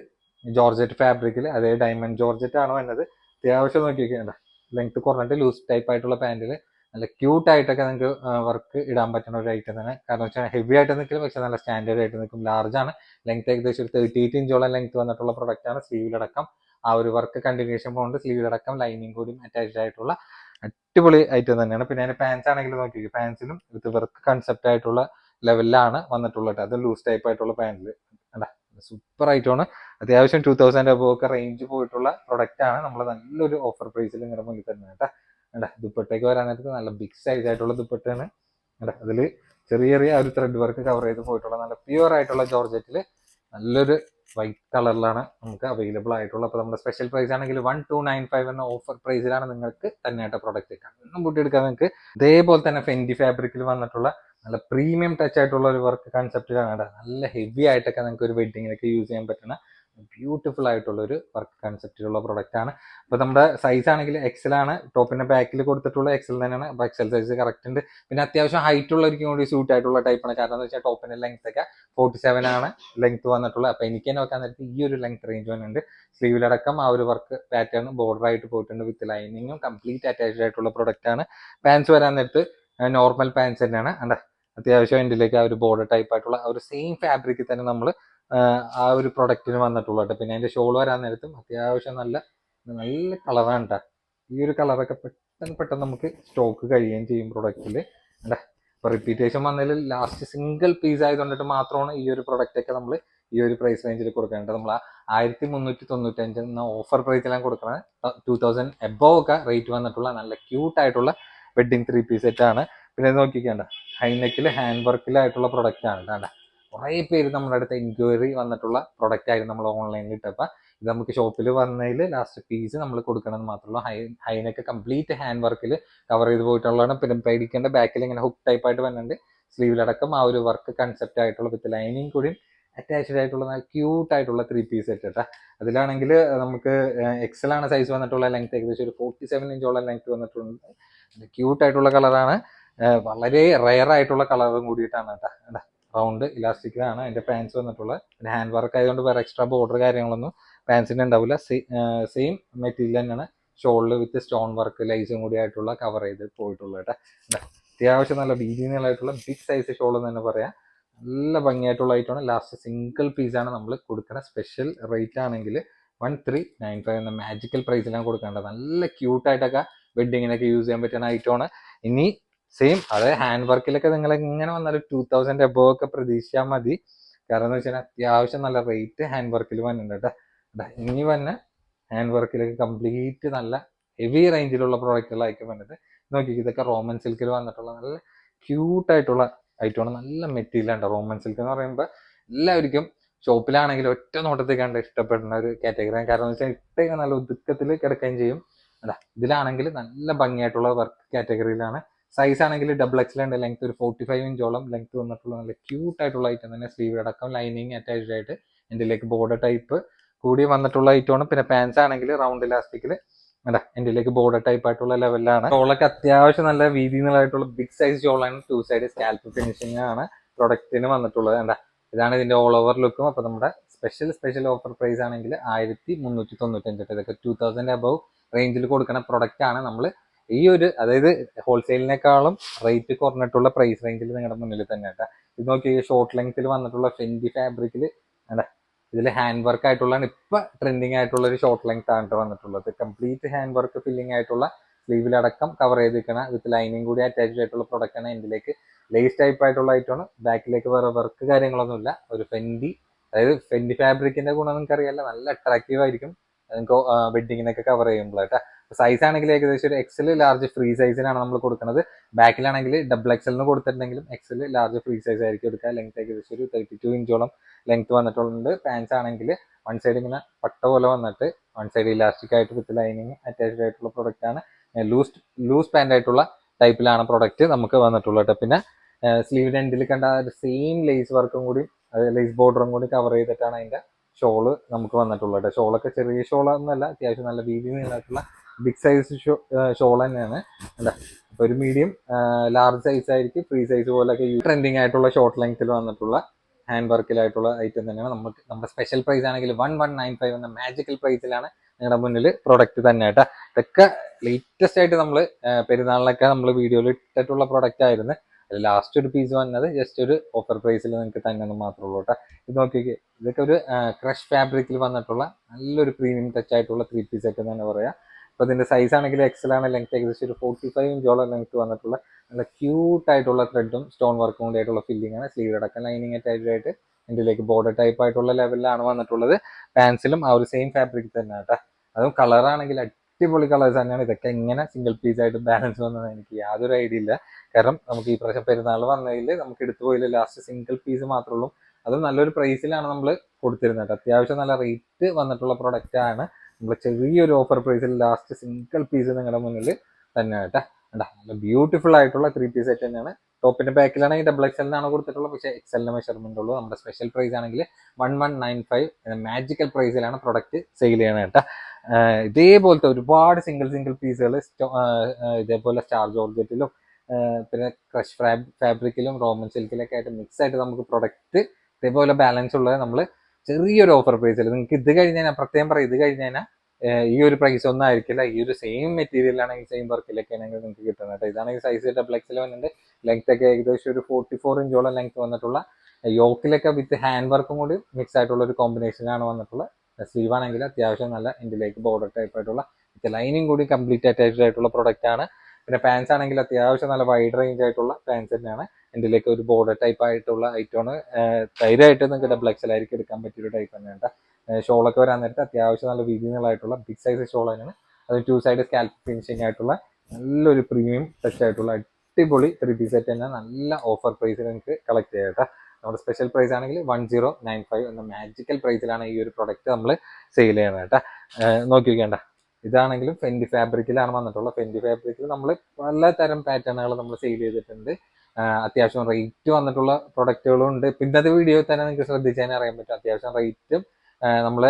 ജോർജറ്റ് ഫാബ്രിക്കിൽ, അതായത് ഡയമണ്ട് ജോർജറ്റ് ആണ് വന്നത്. അത്യാവശ്യം നോക്കിയൊക്കെയുണ്ട് ലെങ്ത് കുറഞ്ഞിട്ട് ലൂസ് ടൈപ്പ് ആയിട്ടുള്ള പാൻറ്റിൽ നല്ല ക്യൂട്ട് ആയിട്ടൊക്കെ നിങ്ങൾക്ക് വർക്ക് ഇടാൻ പറ്റുന്ന ഒരു ഐറ്റം തന്നെ. കാരണം വെച്ചാൽ ഹെവി ആയിട്ട് നിൽക്കും, പക്ഷെ നല്ല സ്റ്റാൻഡേർഡ് ആയിട്ട് നിൽക്കും. ലാർജ് ആണ്. ലെങ്ത് ഏകദേശം ഒരു 38 ഇഞ്ചോളം ലെങ്ത് വന്നിട്ടുള്ള പ്രൊഡക്റ്റ് ആണ്. സ്ലീവിലടക്കം ആ ഒരു വർക്ക് കണ്ടിന്യൂഷൻ പോകുന്നുണ്ട്. സ്ലീവിലടക്കം ലൈനിങ് കൂടി അറ്റാച്ച്ഡ് ആയിട്ടുള്ള അടിപൊളി ഐറ്റം തന്നെയാണ്. പിന്നെ അതിന്റെ പാൻസ് ആണെങ്കിൽ നോക്കി, പാൻസിലും വിത്ത് വർക്ക് കൺസെപ്റ്റ് ആയിട്ടുള്ള ലെവലിലാണ് വന്നിട്ടുള്ളത്. അത് ലൂസ് ടൈപ്പ് ആയിട്ടുള്ള പാൻറ്റിൽ സൂപ്പർ ആയിട്ടാണ്. അത്യാവശ്യം 2000 അബോ ഒക്കെ റേഞ്ച് പോയിട്ടുള്ള പ്രൊഡക്റ്റ് ആണ്. നമ്മൾ നല്ലൊരു ഓഫർ പ്രൈസിൽ നിങ്ങളുടെ മുന്നിൽ തന്നെ കേട്ടോ. ദുപ്പട്ടയ്ക്ക് വരാൻ നേരത്ത് നല്ല ബിഗ് സൈസ് ആയിട്ടുള്ള ദുപ്പട്ടയാണ്. അതിൽ ചെറിയ ഒരു ത്രെഡ് വർക്ക് കവർ ചെയ്ത് പോയിട്ടുള്ള നല്ല പ്യുവർ ആയിട്ടുള്ള ജോർജറ്റിൽ നല്ലൊരു വൈറ്റ് കളറിലാണ് നമുക്ക് അവൈലബിൾ ആയിട്ടുള്ളത്. അപ്പോൾ നമ്മുടെ സ്പെഷ്യൽ പ്രൈസ് ആണെങ്കിൽ 1295 എന്ന ഓഫർ പ്രൈസിലാണ് നിങ്ങൾക്ക് തന്നെയായിട്ട് പ്രൊഡക്റ്റ് കണ്ണും പൂട്ടിയെടുക്കാൻ. നിങ്ങൾക്ക് ഇതേപോലെ തന്നെ ഫെൻഡി ഫാബ്രിക്കിൽ വന്നിട്ടുള്ള നല്ല പ്രീമിയം ടച്ച് ആയിട്ടുള്ള ഒരു വർക്ക് കൺസെപ്റ്റിലാണ്. നല്ല ഹെവി ആയിട്ടൊക്കെ നിങ്ങൾക്ക് ഒരു വെഡിങ്ങിനൊക്കെ യൂസ് ചെയ്യാൻ പറ്റുന്ന ബ്യൂട്ടിഫുൾ ആയിട്ടുള്ള ഒരു വർക്ക് കൺസെപ്റ്റിലുള്ള പ്രൊഡക്റ്റ് ആണ്. അപ്പോൾ നമ്മുടെ സൈസ് ആണെങ്കിൽ എക്സൽ ആണ്. ടോപ്പിന്റെ ബാക്കിൽ കൊടുത്തിട്ടുള്ള എക്സൽ തന്നെയാണ്. അപ്പോൾ എക്സൽ സൈസ് കറക്റ്റ് ഉണ്ട്. പിന്നെ അത്യാവശ്യം ഹൈറ്റ് ഉള്ളവർക്കും കൂടി സൂട്ട് ആയിട്ടുള്ള ടൈപ്പാണ്. കാരണം എന്ന് വെച്ചാൽ ടോപ്പിന്റെ ലെങ്ത് ഒക്കെ 47 ആണ് ലെങ്ത് വന്നിട്ടുള്ളത്. അപ്പോൾ എനിക്ക് തന്നെ നോക്കാൻ നേരത്തെ ഈ ഒരു ലെങ്ത് റേഞ്ച് വന്നിട്ടുണ്ട്. സ്ലീവിലടക്കം ആ ഒരു വർക്ക് പാറ്റേൺ ബോർഡർ ആയിട്ട് പോയിട്ടുണ്ട്. വിത്ത് ലൈനിങ്ങും കംപ്ലീറ്റ് അറ്റാച്ച്ഡ് ആയിട്ടുള്ള പ്രൊഡക്റ്റ് ആണ്. പാൻസ് വരാൻ നേരത്ത് നോർമൽ പാൻസ് തന്നെയാണ്. അത്യാവശ്യം എൻഡിലേക്ക് ആ ഒരു ബോർഡർ ടൈപ്പ് ആയിട്ടുള്ള ആ ഒരു സെയിം ഫാബ്രിക്കിൽ തന്നെ നമ്മൾ ആ ഒരു പ്രൊഡക്റ്റിന് വന്നിട്ടുള്ളത്. പിന്നെ അതിന്റെ ഷോൾ വരാൻ നേരത്തും അത്യാവശ്യം നല്ല കളറാണ് കേട്ടോ. ഈ ഒരു കളറൊക്കെ പെട്ടെന്ന് നമുക്ക് സ്റ്റോക്ക് കഴിയുകയും ചെയ്യും പ്രൊഡക്റ്റിൽ. അപ്പോൾ റിപ്പീറ്റേഷൻ വന്നതിൽ ലാസ്റ്റ് സിംഗിൾ പീസ് ആയതുകൊണ്ടിട്ട് മാത്രമാണ് ഈ ഒരു പ്രൊഡക്റ്റ് ഒക്കെ നമ്മൾ ഈ ഒരു പ്രൈസ് റേഞ്ചിൽ കൊടുക്കേണ്ടത്. നമ്മൾ 1395 എന്ന ഓഫർ പ്രൈസിലാണ് കൊടുക്കുന്നത്. 2000 എബോവ് ഒക്കെ റേറ്റ് വന്നിട്ടുള്ള നല്ല ക്യൂട്ട് ആയിട്ടുള്ള വെഡിങ് 3 പീസ് സെറ്റ് ആണ്. പിന്നെ നോക്കിക്കേണ്ട ഹൈനെക്കിൽ ഹാൻഡ് വർക്കിലായിട്ടുള്ള പ്രൊഡക്റ്റ് ആണ് കേട്ടോ. കുറേ പേര് നമ്മുടെ അടുത്ത് എൻക്വയറി വന്നിട്ടുള്ള പ്രൊഡക്റ്റ് ആയിരുന്നു നമ്മൾ ഓൺലൈനിൽ ഇട്ടപ്പോൾ. ഇത് നമുക്ക് ഷോപ്പിൽ വന്നതിൽ ലാസ്റ്റ് പീസ് നമ്മൾ കൊടുക്കണമെന്ന് മാത്രമല്ല. ഹൈനെക്ക് കംപ്ലീറ്റ് ഹാൻഡ് വർക്കിൽ കവർ ചെയ്ത് പോയിട്ടുള്ളതാണ്. പിന്നെ പേടിക്കേണ്ട ബാക്കിൽ ഇങ്ങനെ ഹുക്ക് ടൈപ്പ് ആയിട്ട് വരുന്നുണ്ട്. സ്ലീവിലടക്കം ആ ഒരു വർക്ക് കൺസെപ്റ്റ് ആയിട്ടുള്ള വിത്ത് ലൈനിങ് കൂടി അറ്റാച്ച്ഡ് ആയിട്ടുള്ള നല്ല ക്യൂട്ട് ആയിട്ടുള്ള 3 പീസ് സെറ്റ് കേട്ടോ. അതിലാണെങ്കിൽ നമുക്ക് എക്സൽ ആണ് സൈസ് വന്നിട്ടുള്ള. ലെങ്ത് ഏകദേശം ഒരു 47 ഇഞ്ചോളം ലെങ്ത് വന്നിട്ടുണ്ട്. ക്യൂട്ട് ആയിട്ടുള്ള കളറാണ്. വളരെ റെയർ ആയിട്ടുള്ള കളറും കൂടിയിട്ടാണ് കേട്ടോ. റൗണ്ട് ഇലാസ്റ്റിക്കിലാണ് അതിന്റെ പാൻസ് വന്നിട്ടുള്ളത്. പിന്നെ ഹാൻഡ് വർക്ക് ആയതുകൊണ്ട് വേറെ എക്സ്ട്രാ ബോർഡർ കാര്യങ്ങളൊന്നും പാൻസിന് ഉണ്ടാവില്ല. സെയിം മെറ്റീരിയൽ തന്നെയാണ് ഷോളിൽ വിത്ത് സ്റ്റോൺ വർക്ക് ലൈസും കൂടി ആയിട്ടുള്ള കവർ ചെയ്ത് പോയിട്ടുള്ളത് കേട്ടോ. അത്യാവശ്യം നല്ല വീതികളായിട്ടുള്ള ബിഗ് സൈസ് ഷോൾ എന്ന് തന്നെ പറയാം. നല്ല ഭംഗിയായിട്ടുള്ള ഐറ്റമാണ്. ലാസ്റ്റ് സിംഗിൾ പീസാണ് നമ്മൾ കൊടുക്കുന്ന. സ്പെഷ്യൽ റേറ്റ് ആണെങ്കിൽ 1395 എന്ന മാജിക്കൽ പ്രൈസിലാണ് കൊടുക്കേണ്ടത്. നല്ല ക്യൂട്ടായിട്ടൊക്കെ വെഡിങ്ങിനൊക്കെ യൂസ് ചെയ്യാൻ പറ്റുന്ന ഐറ്റമാണ്. ഇനി സെയിം അതേ ഹാൻഡ് വർക്കിലൊക്കെ നിങ്ങൾ എങ്ങനെ വന്നാലും 2000 എബോവ് ഒക്കെ പ്രതീക്ഷിച്ചാൽ മതി. കാരണം എന്ന് വെച്ചാൽ അത്യാവശ്യം നല്ല റേറ്റ് ഹാൻഡ് വർക്കിൽ വന്നിട്ടുണ്ട് കേട്ടോ. ഇനി വന്ന ഹാൻഡ് വർക്കിലൊക്കെ കംപ്ലീറ്റ് നല്ല ഹെവി റേഞ്ചിലുള്ള പ്രോഡക്റ്റുകളായിരിക്കും വന്നത്. നോക്കി ഇതൊക്കെ റോമൻ സിൽക്കിൽ വന്നിട്ടുള്ള നല്ല ക്യൂട്ടായിട്ടുള്ള ഐറ്റമാണ്. നല്ല മെറ്റീരിയൽ ഉണ്ട്. റോമൻ സിൽക്ക് എന്ന് പറയുമ്പോൾ എല്ലാവർക്കും ഷോപ്പിലാണെങ്കിൽ ഒറ്റ നോട്ടത്തിൽ കണ്ട് ഇഷ്ടപ്പെടുന്ന ഒരു കാറ്റഗറിയാണ്. കാരണം എന്ന് വെച്ചാൽ ഇട്ടൊക്കെ നല്ല ഒതുക്കത്തിൽ കിടക്കുകയും ചെയ്യും. അല്ല ഇതിലാണെങ്കിൽ നല്ല ഭംഗിയായിട്ടുള്ള വർക്ക് കാറ്റഗറിയിലാണ്. സൈസ് ആണെങ്കിൽ ഡബിൾ എക്സൽ ഉണ്ട്. ലെങ്ത് ഒരു 45 ഇഞ്ചോളം ലെങ്ത് വന്നിട്ടുള്ള നല്ല ക്യൂട്ട് ആയിട്ടുള്ള ഐറ്റം തന്നെ. സ്ലീവ് അടക്കം ലൈനിങ് അറ്റാച്ച്ഡ് ആയിട്ട് ഇതിലേക്ക് ബോർഡർ ടൈപ്പ് കൂടി വന്നിട്ടുള്ള ഐറ്റമാണ്. പിന്നെ പാൻസ് ആണെങ്കിൽ റൗണ്ട് ഇലാസ്റ്റിക്കിൽ ഇതിലേക്ക് ബോർഡർ ടൈപ്പ് ആയിട്ടുള്ള ലെവലിലാണ്. ഷോളൊക്കെ അത്യാവശ്യം നല്ല വീതികളായിട്ടുള്ള ബിഗ് സൈസ് ഷോളാണ്. 2 സൈഡ് സ്കാൽപ്പ് ഫിനിഷിംഗ് ആണ് പ്രൊഡക്റ്റിന് വന്നിട്ടുള്ളത്. ഇതാണ് ഇതിന്റെ ഓൾ ഓവർ ലുക്കും. അപ്പൊ നമ്മുടെ സ്പെഷ്യൽ ഓഫർ പ്രൈസ് ആണെങ്കിൽ 1395. ഇതൊക്കെ 2000 അബവ് റേഞ്ചിൽ കൊടുക്കുന്ന പ്രൊഡക്റ്റ് ആണ്. നമ്മൾ ഈ ഒരു അതായത് ഹോൾസെയിലിനേക്കാളും റേറ്റ് കുറഞ്ഞിട്ടുള്ള പ്രൈസ് റേഞ്ചിൽ നിങ്ങളുടെ മുന്നിൽ തന്നെ കേട്ടോ. ഇത് നോക്കി ഷോർട്ട് ലെങ്ത്തിൽ വന്നിട്ടുള്ള ഫെൻഡി ഫാബ്രിക്കിൽ ഇതിൽ ഹാൻഡ് വർക്ക് ആയിട്ടുള്ളതാണ് ഇപ്പൊ ട്രെൻഡിങ് ആയിട്ടുള്ള ഒരു ഷോർട്ട് ലെങ്ത് ആണ് വന്നിട്ടുള്ളത്. കംപ്ലീറ്റ് ഹാൻഡ് വർക്ക് ഫില്ലിംഗ് ആയിട്ടുള്ള സ്ലീവിലടക്കം കവർ ചെയ്തിരിക്കുന്ന വിത്ത് ലൈനിങ് കൂടി അറ്റാച്ച്ഡ് ആയിട്ടുള്ള പ്രൊഡക്റ്റ് ആണ്. ഇതിലേക്ക് ലേസ് ടൈപ്പ് ആയിട്ടുള്ള ഐറ്റമാണ്. ബാക്കിലേക്ക് വേറെ വർക്ക് കാര്യങ്ങളൊന്നുമില്ല. ഒരു അതായത് ഫെൻഡി ഫാബ്രിക്കിന്റെ ഗുണം നിങ്ങൾക്ക് അറിയാല്ല. നല്ല അട്രാക്റ്റീവ് ആയിരിക്കും നിങ്ങൾക്ക് വെഡിങ്ങിനൊക്കെ കവർ ചെയ്യുമ്പോഴായിട്ട്. സൈസ് ആണെങ്കിൽ ഏകദേശം ഒരു എക്സൽ ലാർജ് ഫ്രീ സൈസിനാണ് നമ്മൾ കൊടുക്കുന്നത്. ബാക്കിലാണെങ്കിൽ ഡബിൾ എക്സലിന് കൊടുത്തിട്ടുണ്ടെങ്കിലും എക്സൽ ലാർജ് ഫ്രീ സൈസ് ആയിരിക്കും എടുക്കുക. ലെങ്ത് ഏകദേശം ഒരു 32 ഇഞ്ചോളം ലെങ്ത് വന്നിട്ടുണ്ട്. പാൻസ് ആണെങ്കിൽ വൺ സൈഡ് ഇങ്ങനെ പട്ട പോലെ വന്നിട്ട് വൺ സൈഡ് ഇലാസ്റ്റിക് ആയിട്ട് വിത്ത് ലൈനിങ് അറ്റാച്ച്ഡ് ആയിട്ടുള്ള പ്രൊഡക്റ്റ് ആണ്. ലൂസ് പാൻ്റ് ആയിട്ടുള്ള ടൈപ്പിലാണ് പ്രൊഡക്റ്റ് നമുക്ക് വന്നിട്ടുള്ളത്. പിന്നെ സ്ലീവിന്റെ എൻഡിൽ കണ്ട സെയിം ലേസ് വർക്കും കൂടി ലേസ് ബോർഡറും കൂടി കവർ ചെയ്തിട്ടാണ് അതിന്റെ ഷോള് നമുക്ക് വന്നിട്ടുള്ളത്. ഷോളൊക്കെ ചെറിയ ഷോളൊന്നുമല്ല, അത്യാവശ്യം നല്ല വീതിയിൽ നിന്നിട്ടുള്ള ബിഗ് സൈസ് ഷോൾ തന്നെയാണ്. അപ്പൊ ഒരു മീഡിയം ലാർജ് സൈസ് ആയിരിക്കും. ഫ്രീ സൈസ് പോലൊക്കെ ട്രെൻഡിങ് ആയിട്ടുള്ള ഷോർട്ട് ലെങ്ത്തിൽ വന്നിട്ടുള്ള ഹാൻഡ് വർക്കിലായിട്ടുള്ള ഐറ്റം തന്നെയാണ്. നമ്മുടെ സ്പെഷ്യൽ പ്രൈസ് ആണെങ്കിൽ 1195 എന്ന മാജിക്കൽ പ്രൈസിലാണ് നിങ്ങളുടെ മുന്നിൽ പ്രൊഡക്റ്റ് തന്നെ കേട്ടോ. ഇതൊക്കെ ലേറ്റസ്റ്റ് ആയിട്ട് നമ്മൾ പെരുന്നാളിനൊക്കെ നമ്മൾ വീഡിയോയിൽ ഇട്ടിട്ടുള്ള പ്രൊഡക്റ്റ് ആയിരുന്നു. അതിൽ ലാസ്റ്റ് ഒരു പീസ് വന്നത് ജസ്റ്റ് ഒരു ഓഫർ പ്രൈസിൽ നിങ്ങൾക്ക് തന്നെ മാത്രമേ ഉള്ളൂ കേട്ടോ. ഇത് നോക്കിക്കേ, ഇതൊക്കെ ഒരു ക്രഷ് ഫാബ്രിക്കിൽ വന്നിട്ടുള്ള നല്ലൊരു പ്രീമിയം ടച്ച് ആയിട്ടുള്ള 3 പീസ് ആയിട്ട് തന്നെ പറയാം. അപ്പോൾ ഇതിന്റെ സൈസ് ആണെങ്കിൽ എക്സൽ ആണ്. ലെങ്ത് ഏകദേശം ഒരു 45 ഇഞ്ചോളം ലെങ്ത് വന്നിട്ടുള്ള നല്ല ക്യൂട്ട് ആയിട്ടുള്ള ത്രെഡും സ്റ്റോൺ വർക്കും കൂടി ആയിട്ടുള്ള ഫില്ലിംഗ് ആണ്. സ്ലീവ് അടക്കം ലൈനിങ് അറ്റാച്ച്ഡ് ആയിട്ട് ഇതിലേക്ക് ബോർഡർ ടൈപ്പ് ആയിട്ടുള്ള ലെവലിലാണ് വന്നിട്ടുള്ളത്. പാൻസിലും ആ ഒരു സെയിം ഫാബ്രിക് തന്നെ കേട്ടോ. അതും കളറാണെങ്കിൽ അടിപൊളി കളേഴ്സ് തന്നെയാണ്. ഇതൊക്കെ എങ്ങനെ സിംഗിൾ പീസ് ആയിട്ട് ബാലൻസ് വന്നത് എനിക്ക് യാതൊരു ഐഡിയ ഇല്ല. കാരണം നമുക്ക് ഈ പ്രാവശ്യം പെരുന്നാൾ വന്നതിൽ നമുക്ക് എടുത്തു പോയില്ല. ലാസ്റ്റ് സിംഗിൾ പീസ് മാത്രമേ ഉള്ളൂ. അതും നല്ലൊരു പ്രൈസിലാണ് നമ്മൾ കൊടുത്തിരുന്നത്. അത്യാവശ്യം നല്ല റേറ്റ് വന്നിട്ടുള്ള പ്രൊഡക്റ്റ് ആണ്. നമ്മൾ ചെറിയൊരു ഓഫർ പ്രൈസിൽ ലാസ്റ്റ് സിംഗിൾ പീസ് നിങ്ങളുടെ മുന്നിൽ തന്നെ കേട്ടോ. നല്ല ബ്യൂട്ടിഫുൾ ആയിട്ടുള്ള 3 പീസ് സെറ്റ് തന്നെയാണ്. ടോപ്പിന്റെ ബാക്കിലാണെങ്കിൽ ഡബിൾ എക്സലിനാണ് കൊടുത്തിട്ടുള്ളത്. പക്ഷേ എക്സലിന്റെ മെഷർമെന്റ് ഉള്ളൂ. നമ്മുടെ സ്പെഷ്യൽ പ്രൈസ് ആണെങ്കിൽ 1195 മാജിക്കൽ പ്രൈസിലാണ് പ്രൊഡക്റ്റ് സെയിൽ ചെയ്യണത് കേട്ടോ. ഇതേപോലത്തെ ഒരുപാട് സിംഗിൾ പീസുകൾ ഇതേപോലെ സ്റ്റാർ ജോർജറ്റിലും പിന്നെ ക്രഷ് ഫാബ്രിക്കിലും റോമൻ സിൽക്കിലൊക്കെ ആയിട്ട് മിക്സ് ആയിട്ട് നമുക്ക് പ്രൊഡക്റ്റ് ഇതേപോലെ ബാലൻസ് ഉള്ളത് നമ്മൾ ചെറിയൊരു ഓഫർ പ്രൈസിൽ നിങ്ങൾക്ക് ഇത് കഴിഞ്ഞാൽ പ്രത്യേകം പറയും, ഇത് കഴിഞ്ഞാൽ ഈ ഒരു പ്രൈസ് ഒന്നും ആയിരിക്കില്ല. ഈ ഒരു സെയിം മെറ്റീരിയൽ ആണെങ്കിൽ സെയിം വർക്കിലൊക്കെ ആണെങ്കിൽ നിങ്ങൾക്ക് കിട്ടുന്നത്. ഇതാണെങ്കിൽ സൈസ് ഡബിൾ എക്സൽ വന്നിട്ടുണ്ട്. ലെങ്ത് ഒക്കെ ഏകദേശം ഒരു 44 ഇഞ്ചോളം ലെങ്ത് വന്നിട്ടുള്ള യോക്കിലൊക്കെ വിത്ത് ഹാൻഡ് വർക്കും കൂടി മിക്സ് ആയിട്ടുള്ള ഒരു കോമ്പിനേഷനാണ് വന്നിട്ടുള്ളത്. സ്ലീവ് ആണെങ്കിൽ അത്യാവശ്യം നല്ല ഇതിലേക്ക് ബോർഡർ ടൈപ്പ് ആയിട്ടുള്ള വിത്ത് ലൈനിങ് കൂടി കംപ്ലീറ്റ് അറ്റാച്ച്ഡ് ആയിട്ടുള്ള പ്രൊഡക്റ്റ് ആണ്. പിന്നെ പാൻസ് ആണെങ്കിൽ അത്യാവശ്യം നല്ല വൈഡ് റേഞ്ച് ആയിട്ടുള്ള പാൻസ് തന്നെയാണ്. ഇതിലേക്ക് ഒരു ബോർഡർ ടൈപ്പ് ആയിട്ടുള്ള ഐറ്റമാണ്. ധൈര്യമായിട്ട് നിങ്ങൾക്ക് ഡബിൾ എക്സൽ ആയിരിക്കും എടുക്കാൻ പറ്റിയൊരു ടൈപ്പ് തന്നെയാണ്. ഷോളൊക്കെ വരാൻ നേരത്തെ അത്യാവശ്യം നല്ല വീതികളായിട്ടുള്ള ബിഗ് സൈസ് ഷോൾ തന്നെയാണ്. അത് 2 സൈഡ് സ്കാൽപ്പ് ഫിനിഷിംഗ് ആയിട്ടുള്ള നല്ലൊരു പ്രീമിയം ടച്ച് ആയിട്ടുള്ള അടിപൊളി 3 സെറ്റ് തന്നെ നല്ല ഓഫർ പ്രൈസിൽ നിങ്ങൾക്ക് കളക്ട് ചെയ്യാം കേട്ടോ. നമ്മുടെ സ്പെഷ്യൽ പ്രൈസ് ആണെങ്കിൽ 1095 എന്ന മാജിക്കൽ പ്രൈസിലാണ് ഈ ഒരു പ്രൊഡക്റ്റ് നമ്മൾ സെയിൽ ചെയ്യണത് കേട്ടോ. നോക്കി വെക്കേണ്ട, ഇതാണെങ്കിലും ഫെൻഡി ഫാബ്രിക്കിലാണ് വന്നിട്ടുള്ളത്. ഫെൻഡി ഫാബ്രിക്കിൽ നമ്മൾ പലതരം പാറ്റേണുകൾ നമ്മൾ സെയിൽ ചെയ്തിട്ടുണ്ട്. അത്യാവശ്യം റേറ്റ് വന്നിട്ടുള്ള പ്രൊഡക്റ്റുകളും ഉണ്ട്. പിന്നത്തെ വീഡിയോയിൽ തന്നെ നിങ്ങൾക്ക് ശ്രദ്ധിച്ചാൽ അറിയാൻ പറ്റും അത്യാവശ്യം റേറ്റും നമ്മൾ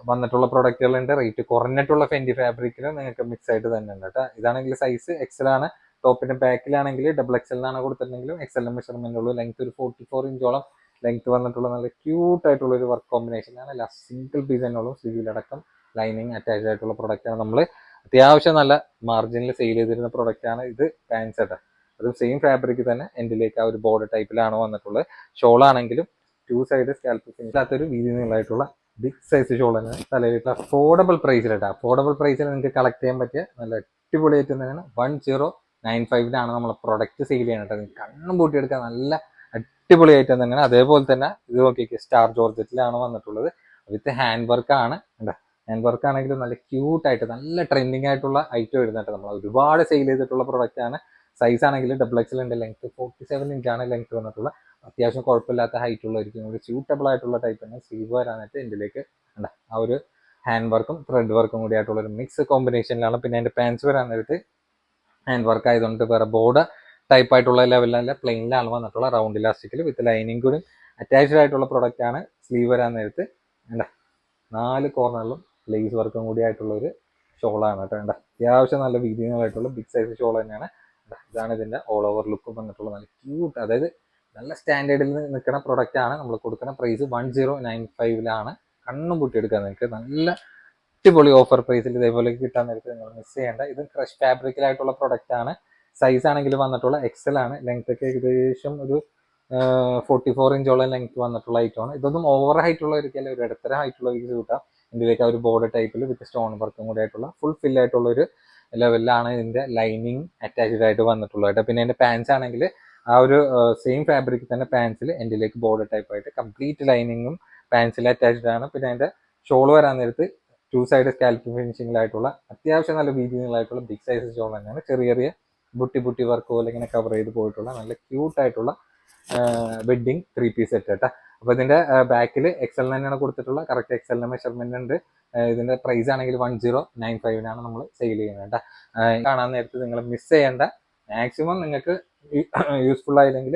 വന്നിട്ടുള്ള പ്രൊഡക്റ്റുകളുണ്ട്. റേറ്റ് കുറഞ്ഞിട്ടുള്ള ഫെൻഡി ഫാബ്രിക്കിൽ നിങ്ങൾക്ക് മിക്സ് ആയിട്ട് തന്നെ ഉണ്ട് കേട്ടോ. ഇതാണെങ്കിൽ സൈസ് എക്സൽ ആണ്. ടോപ്പിന്റെ ബാക്കിലാണെങ്കിൽ ഡബിൾ എക്സലിനാണ് കൊടുത്തിട്ടുണ്ടെങ്കിലും എക്സലിന്റെ മെഷർമെന്റ് ഉള്ളൂ. ലെങ്ത് ഒരു 44 ഇഞ്ചോളം ലെങ്ത് വന്നിട്ടുള്ള നല്ല ക്യൂട്ട് ആയിട്ടുള്ള ഒരു വർക്ക് കോമ്പിനേഷനാണ്. സിംഗിൾ പീസ് തന്നെ ഉള്ളൂ. സ്ലീവിലടക്കം ലൈനിങ് അറ്റാച്ച്ഡ് ആയിട്ടുള്ള പ്രൊഡക്റ്റാണ്. നമ്മൾ അത്യാവശ്യം നല്ല മാർജിനിൽ സെയിൽ ചെയ്തിരുന്ന പ്രൊഡക്റ്റാണ് ഇത്. പാൻസ് ആയിട്ട് അത് സെയിം ഫാബ്രിക് തന്നെ എൻഡിലേക്ക് ആ ഒരു ബോർഡർ ടൈപ്പിലാണ് വന്നിട്ടുള്ളത്. ഷോളാണെങ്കിലും 2 സൈഡ് സ്കാൽപ്പ് ഫിനിഷിലാത്തൊരു വീതി നീളമായിട്ടുള്ള ബിഗ് സൈസ് ഷോൾ തന്നെ തലയിലിട്ട് അഫോർഡബിൾ പ്രൈസിലിട്ട് അഫോർഡബിൾ പ്രൈസിൽ നിങ്ങൾക്ക് കളക്ട് ചെയ്യാൻ പറ്റിയ നല്ല അടിപൊളി ഐറ്റം തന്നെയാണ്. 1095 നമ്മൾ പ്രൊഡക്റ്റ് സെയിൽ ചെയ്യണം കേട്ടോ. കണ്ണും പൂട്ടിയെടുക്കാൻ നല്ല അടിപൊളി ഐറ്റം തന്നെയാണ്. അതേപോലെ തന്നെ ഇത് നോക്കിയൊക്കെ സ്റ്റാർ ജോർജറ്റിലാണ് വന്നിട്ടുള്ളത്. വിത്ത് ഹാൻഡ് വർക്ക് ആണ്. ഹാൻഡ് വർക്ക് ആണെങ്കിലും നല്ല ക്യൂട്ടായിട്ട് നല്ല ട്രെൻഡിങ് ആയിട്ടുള്ള ഐറ്റം വരുന്നുണ്ട്. നമ്മൾ ഒരുപാട് സെയിൽ ചെയ്തിട്ടുള്ള പ്രൊഡക്റ്റ് ആണ്. സൈസ് ആണെങ്കിൽ ഡബിൾ എക്സൽ ഉണ്ട്. ലെങ്ത് 47 ഇഞ്ചാണ് ലെങ്ത് വന്നിട്ടുള്ള. അത്യാവശ്യം കുഴപ്പമില്ലാത്ത ഹൈറ്റ് ഉള്ളവർക്കും കൂടി സ്യൂട്ടബിൾ ആയിട്ടുള്ള ടൈപ്പ് തന്നെ. സ്ലീവ് വരാനായിട്ട് ഇതിലേക്ക് ആ ഒരു ഹാൻഡ് വർക്കും ത്രെഡ് വർക്കും കൂടി ആയിട്ടുള്ള ഒരു മിക്സ് കോമ്പിനേഷനിലാണ്. പിന്നെ അതിന്റെ പാൻസ് വരാൻ നേരത്ത് ഹാൻഡ് വർക്ക് ആയതുകൊണ്ട് വേറെ ബോർഡർ ടൈപ്പ് ആയിട്ടുള്ള ലെവലിലല്ല, പ്ലെയിനിലാണ് വന്നിട്ടുള്ള. റൗണ്ട് ഇലാസ്റ്റിക്കിൽ വിത്ത് ലൈനിങ് കൂടി അറ്റാച്ച്ഡ് ആയിട്ടുള്ള പ്രൊഡക്റ്റ് ആണ്. സ്ലീവ് വരാൻ നേരത്ത് 4 കോർണറിലും ലേസ് വർക്കും കൂടി ആയിട്ടുള്ള ഒരു ഷോളാണ് കേട്ടോ. അത്യാവശ്യം നല്ല വീതികളായിട്ടുള്ള ബിഗ് സൈസ് ഷോൾ തന്നെയാണ്. ഇതാണ് ഇതിന്റെ ഓൾ ഓവർ ലുക്ക് വന്നിട്ടുള്ള നല്ല ക്യൂട്ട്, അതായത് നല്ല സ്റ്റാൻഡേർഡിൽ നിൽക്കുന്ന പ്രൊഡക്റ്റ് ആണ്. നമ്മൾ കൊടുക്കുന്ന പ്രൈസ് 1095 കണ്ണും പൂട്ടിയെടുക്കാൻ നിങ്ങൾക്ക് നല്ല അടിപൊളി ഓഫർ പ്രൈസിൽ ഇതേപോലെ കിട്ടാൻ നേരത്തെ നിങ്ങൾ മിസ് ചെയ്യേണ്ട. ഇത് ക്രഷ് ഫാബ്രിക്കിലായിട്ടുള്ള പ്രൊഡക്റ്റ് ആണ്. സൈസ് ആണെങ്കിൽ വന്നിട്ടുള്ള എക്സൽ ആണ്. ലെങ്ത് ഒക്കെ ഏകദേശം ഒരു 44 ഇഞ്ചോളം ലെങ്ത് വന്നിട്ടുള്ള ഐറ്റമാണ്. ഇതൊന്നും ഓവർ ഹൈറ്റ് ഉള്ളവർക്കല്ല, ഒരു ഇടത്തര ഹൈറ്റ് ഉള്ളവർക്ക് കിട്ടാം. ഇതിലേക്ക് ആ ഒരു ബോർഡർ ടൈപ്പിൽ വിത്ത് സ്റ്റോൺ വർക്കും കൂടി ആയിട്ടുള്ള ഫുൾ ഫിൽ ആയിട്ടുള്ള ഒരു ലെവലിലാണ് ഇതിന്റെ ലൈനിങ് അറ്റാച്ച്ഡ് ആയിട്ട് വന്നിട്ടുള്ളത്. പിന്നെ അതിന്റെ പാൻസ് ആണെങ്കിൽ ആ ഒരു സെയിം ഫാബ്രിക് തന്നെ പാൻസിൽ എൻഡിലേക്ക് ബോർഡർ ടൈപ്പ് ആയിട്ട് കംപ്ലീറ്റ് ലൈനിങ്ങും പാൻസിൽ അറ്റാച്ച്ഡ് ആണ്. പിന്നെ അതിന്റെ ഷോൾ വരാൻ നേരത്ത് 2 സൈഡ് സ്കാൽപ്പ് ഫിനിഷിംഗിലായിട്ടുള്ള അത്യാവശ്യം നല്ല വീതികളായിട്ടുള്ള ബിഗ് സൈസ് ഷോൾ തന്നെയാണ്. ചെറിയ ചെറിയ ബുട്ടി വർക്ക് പോലെ ഇങ്ങനെ കവർ ചെയ്ത് പോയിട്ടുള്ള നല്ല ക്യൂട്ട് ആയിട്ടുള്ള വെഡ്ഡിങ് 3 പീസ് സെറ്റ് കേട്ടോ. അപ്പൊ ഇതിന്റെ ബാക്കിൽ എക്സൽ തന്നെയാണ് കൊടുത്തിട്ടുള്ള. കറക്റ്റ് എക്സലിന്റെ മെഷർമെന്റ് ഉണ്ട്. ഇതിന്റെ പ്രൈസ് ആണെങ്കിൽ 1095 നമ്മൾ സെയിൽ ചെയ്യുന്നത് കേട്ടോ. കാണാൻ നേരത്ത് നിങ്ങൾ മിസ് ചെയ്യേണ്ട. മാക്സിമം നിങ്ങൾക്ക് യൂസ്ഫുൾ ആയില്ലെങ്കിൽ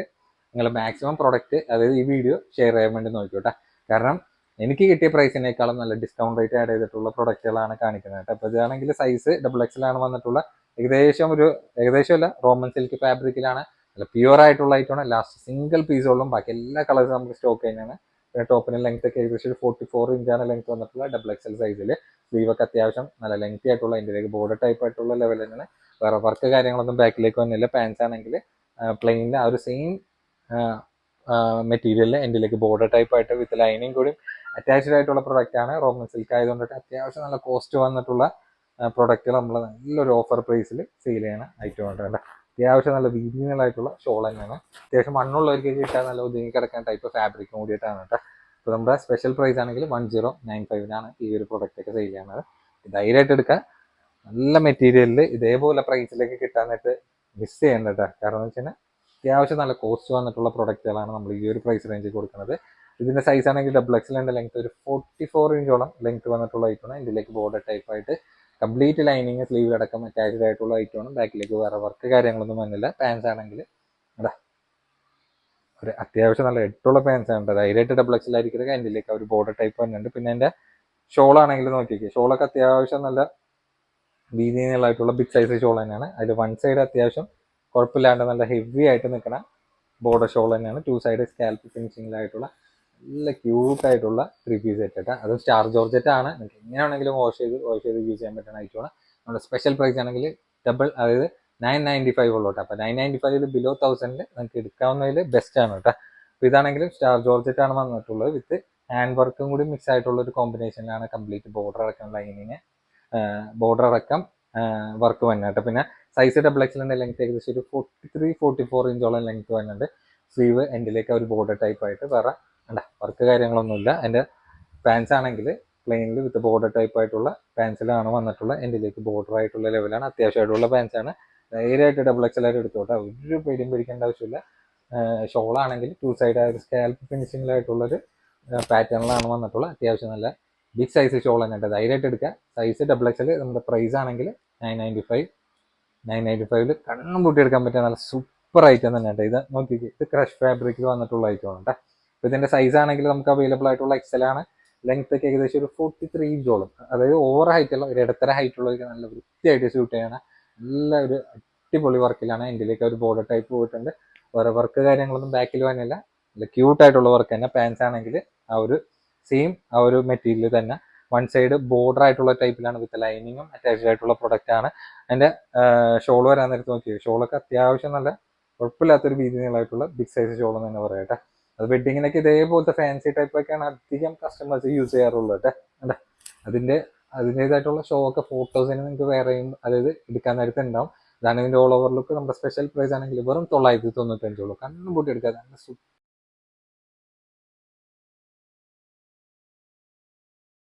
നിങ്ങൾ മാക്സിമം പ്രൊഡക്റ്റ്, അതായത് ഈ വീഡിയോ ഷെയർ ചെയ്യാൻ വേണ്ടി നോക്കിക്കോട്ടെ. കാരണം എനിക്ക് കിട്ടിയ പ്രൈസിനേക്കാളും നല്ല ഡിസ്കൗണ്ട് റേറ്റ് ആഡ് ചെയ്തിട്ടുള്ള പ്രൊഡക്റ്റുകളാണ് കാണിക്കുന്നത് കേട്ടോ. അപ്പോൾ ഇതാണെങ്കിൽ സൈസ് ഡബിൾ എക്സലാണ് വന്നിട്ടുള്ള. ഏകദേശം അല്ല, റോമൻ സിൽക്ക് ഫാബ്രിക്കിലാണ്. നല്ല പ്യുവർ ആയിട്ടുള്ള ഐറ്റമാണ്. ലാസ്റ്റ് സിംഗിൾ പീസുകളും ബാക്കി എല്ലാ കളേഴ്സും നമുക്ക് സ്റ്റോക്ക് ചെയ്യുന്നതാണ്. പിന്നെ ടോപ്പിന് ലെങ്ത് ഒക്കെ ഏകദേശം ഒരു 44 ഇഞ്ചാണ് ലെങ്ത് വന്നിട്ടുള്ള ഡബിൾ എക്സൽ സൈസിൽ. സ്ലീവൊക്കെ അത്യാവശ്യം നല്ല ലെങ്തി ആയിട്ടുള്ള ഇതിലേക്ക് ബോർഡർ ടൈപ്പ് ആയിട്ടുള്ള ലെവൽ തന്നെയാണ്. വേറെ വർക്ക് കാര്യങ്ങളൊന്നും ബാക്കിലേക്ക് വന്നില്ല. പാൻസ് ആണെങ്കിൽ പ്ലെയിനിൽ ആ ഒരു സെയിം മെറ്റീരിയലിൽ എൻഡിലേക്ക് ബോർഡർ ടൈപ്പ് ആയിട്ട് വിത്ത് ലൈനിങ് കൂടി അറ്റാച്ച്ഡ് ആയിട്ടുള്ള പ്രൊഡക്റ്റ് ആണ്. റോമൻ സിൽക്ക് ആയതുകൊണ്ടിട്ട് അത്യാവശ്യം നല്ല കോസ്റ്റ് വന്നിട്ടുള്ള പ്രൊഡക്റ്റുകൾ നമ്മൾ നല്ലൊരു ഓഫർ പ്രൈസിൽ സെയിൽ ചെയ്യണ ഐറ്റം ഉണ്ട് കേട്ടോ. അത്യാവശ്യം നല്ല വീതികളായിട്ടുള്ള ഷോൾ തന്നെയാണ്. അത്യാവശ്യം മണ്ണുള്ളവർക്ക് കിട്ടാൻ നല്ല ഒതുങ്ങി കിടക്കാൻ ടൈപ്പ് ഫാബ്രിക്കും കൂടിയിട്ടാണ് കേട്ടോ. അപ്പോൾ നമ്മുടെ സ്പെഷ്യൽ പ്രൈസ് ആണെങ്കിൽ 1095 ഈ ഒരു പ്രൊഡക്റ്റ് ഒക്കെ സെയിൽ ചെയ്യുന്നത്. ധൈര്യമായിട്ട് എടുക്കുക. നല്ല മെറ്റീരിയലിൽ ഇതേപോലെ പ്രൈസിലേക്ക് കിട്ടാനായിട്ട് മിസ് ചെയ്യേണ്ട കേട്ടോ. കാരണം എന്ന് വെച്ച് കഴിഞ്ഞാൽ അത്യാവശ്യം നല്ല കോസ്റ്റ് വന്നിട്ടുള്ള പ്രൊഡക്റ്റുകളാണ് നമ്മൾ ഈ ഒരു പ്രൈസ് റേഞ്ചിൽ കൊടുക്കുന്നത്. ഇതിന്റെ സൈസ് ആണെങ്കിൽ ഡബിൾ എക്സലിന്റെ ലെങ്ത് ഒരു 44 ഇഞ്ചോളം ലെങ്ത് വന്നിട്ടുള്ള ഐറ്റമാണ്. ഇതിലേക്ക് ബോർഡർ ടൈപ്പ് ആയിട്ട് കംപ്ലീറ്റ് ലൈനിങ് സ്ലീവ് അടക്കം അറ്റാച്ച്ഡ് ആയിട്ടുള്ള ഐറ്റമാണ്. ബാക്കിലേക്ക് വേറെ വർക്ക് കാര്യങ്ങളൊന്നും വന്നില്ല. പാൻസ് ആണെങ്കിൽ ഒരു അത്യാവശ്യം നല്ല എട്ടുള്ള പാൻസ് ആണ്. ധൈര്യമായിട്ട് ഡബിൾ എക്സൽ ആയിരിക്കും. അതിലേക്ക് ഒരു ബോർഡർ ടൈപ്പ് വന്നിട്ടുണ്ട്. പിന്നെ അതിന്റെ ഷോൾ ആണെങ്കിൽ നോക്കിയൊക്കെ, ഷോളൊക്കെ അത്യാവശ്യം നല്ല വീതികളായിട്ടുള്ള ബിഗ് സൈസ് ഷോൾ തന്നെയാണ്. അതിൽ വൺ സൈഡ് അത്യാവശ്യം കുഴപ്പമില്ലാണ്ട് നല്ല ഹെവി ആയിട്ട് നിൽക്കുന്ന ബോർഡർ ഷോൾ തന്നെയാണ്. 2 സൈഡ് സ്കാൽപ്പ് ഫിനിഷിംഗിലായിട്ടുള്ള നല്ല ക്യൂട്ടായിട്ടുള്ള 3 പീസ് സെറ്റ്. അത് സ്റ്റാർ ജോർജറ്റ് ആണ്. നിങ്ങൾക്ക് എങ്ങനെയാണെങ്കിലും വാഷ് ചെയ്ത് യൂസ് ചെയ്യാൻ പറ്റുന്ന ഐറ്റമാണ്. നമ്മുടെ സ്പെഷ്യൽ പ്രൈസ് ആണെങ്കിൽ അതായത് 995 ഉള്ളൂ കേട്ടോ. അപ്പോൾ 995 ബിലോ 1000 നിങ്ങൾക്ക് എടുക്കാവുന്നതിൽ ബെസ്റ്റ് ആണ് കേട്ടോ. അപ്പോൾ ഇതാണെങ്കിലും സ്റ്റാർ ജോർജറ്റ് ആണ് വന്നിട്ടുള്ളത്. വിത്ത് ഹാൻഡ് വർക്കും കൂടി മിക്സ് ആയിട്ടുള്ള ഒരു കോമ്പിനേഷനിലാണ് കംപ്ലീറ്റ് ബോർഡർ അടക്കം ലൈനിങ് ബോർഡർ അടക്കം വർക്ക് വന്നത് കേട്ടോ. പിന്നെ സൈസ് ഡബിൾ എക്സലിന്റെ ലെങ്ത് ഏകദേശം ഒരു 43-44 ഇഞ്ചോളം ലെങ്ത് വരുന്നുണ്ട്. സ്ലീവ് എൻഡിലേക്ക് ഒരു ബോർഡർ ടൈപ്പ് ആയിട്ട് വേറെ വർക്ക് കാര്യങ്ങളൊന്നുമില്ല. അതിന്റെ പാൻസ് ആണെങ്കിൽ പ്ലെയിനിൽ വിത്ത് ബോർഡർ ടൈപ്പ് ആയിട്ടുള്ള പാൻസിലാണ് വന്നിട്ടുള്ള. എൻഡിലേക്ക് ബോർഡർ ആയിട്ടുള്ള ലെവലാണ്, അത്യാവശ്യമായിട്ടുള്ള പാൻസ് ആണ്. ധൈര്യമായിട്ട് ഡബിൾ എക്സൽ ആയിട്ട് എടുത്തോട്ടെ, ഒരു പേടിയും പേടിക്കേണ്ട ആവശ്യമില്ല. ഷോളാണെങ്കിൽ 2 സൈഡ് സ്കാൽപ്പ് ഫിനിഷിങ്ങിലായിട്ടുള്ളൊരു പാറ്റേണിലാണ് വന്നിട്ടുള്ളത്. അത്യാവശ്യം നല്ല ബിഗ് സൈസ് ഷോൾ തന്നെ ഉണ്ട്, ധൈര്യമായിട്ട് എടുക്കുക. Size double XL. നമ്മുടെ പ്രൈസ് ആണെങ്കിൽ 995 കണ്ണും പൂട്ടി എടുക്കാൻ പറ്റിയ നല്ല സൂപ്പർ ഐറ്റം തന്നെ ഉണ്ട്. ഇത് നോക്കിക്കേ, ഇത് ക്രഷ് ഫാബ്രിക്കിൽ വന്നിട്ടുള്ള ഐറ്റം ആണ്. അപ്പോൾ ഇതിന്റെ സൈസ് ആണെങ്കിൽ നമുക്ക് അവൈലബിൾ ആയിട്ടുള്ള എക്സൽ ആണ്. ലെങ്ത് ഒക്കെ ഏകദേശം ഒരു 43 ഇഞ്ചോളം, അതായത് ഓവർ ഹൈറ്റ് അല്ല, ഒരു ഇടത്തര ഹൈറ്റ് ഉള്ളവർക്ക് നല്ല വൃത്തിയായിട്ട് സ്യൂട്ട് ചെയ്യണ നല്ല ഒരു അടിപൊളി വർക്കിലാണ്. എൻ്റെലേക്ക് ഒരു ബോർഡർ ടൈപ്പ് പോയിട്ടുണ്ട്. വേറെ വർക്ക് കാര്യങ്ങളൊന്നും ബാക്കിൽ വന്നില്ല, നല്ല ക്യൂട്ടായിട്ടുള്ള വർക്ക് തന്നെ. പാൻസ് ആണെങ്കിൽ ആ ഒരു സെയിം ആ ഒരു മെറ്റീരിയൽ തന്നെ, വൺ സൈഡ് ബോർഡർ ആയിട്ടുള്ള ടൈപ്പിലാണ് വിത്ത് ലൈനിങ്ങും അറ്റാച്ച്ഡ് ആയിട്ടുള്ള പ്രൊഡക്റ്റ് ആണ്. അതിന്റെ ഷോൾ വരാൻ നേരത്ത് നോക്കിയത്, ഷോളൊക്കെ അത്യാവശ്യം നല്ല കുഴപ്പമില്ലാത്തൊരു വീതി നീളമായിട്ടുള്ള ബിഗ് സൈസ് ഷോൾ എന്ന് തന്നെ പറയട്ടെ. അത് വെഡിങ്ങിനൊക്കെ ഇതേപോലത്തെ ഫാൻസി ടൈപ്പ് ഒക്കെയാണ് അധികം കസ്റ്റമേഴ്സ് യൂസ് ചെയ്യാറുള്ളത് കേട്ടെ. അതിൻ്റെതായിട്ടുള്ള ഷോ ഒക്കെ ഫോട്ടോസിന് നിങ്ങൾക്ക് വേറെയും അതായത് എടുക്കാൻ നേരത്തെ ഉണ്ടാവും. ഇതാണ് ഇതിന്റെ ഓൾ ഓവർ ലുക്ക്. നമ്മുടെ സ്പെഷ്യൽ പ്രൈസ് ആണെങ്കിൽ വെറും 995 കണ്ണും പൂട്ടി എടുക്കുക.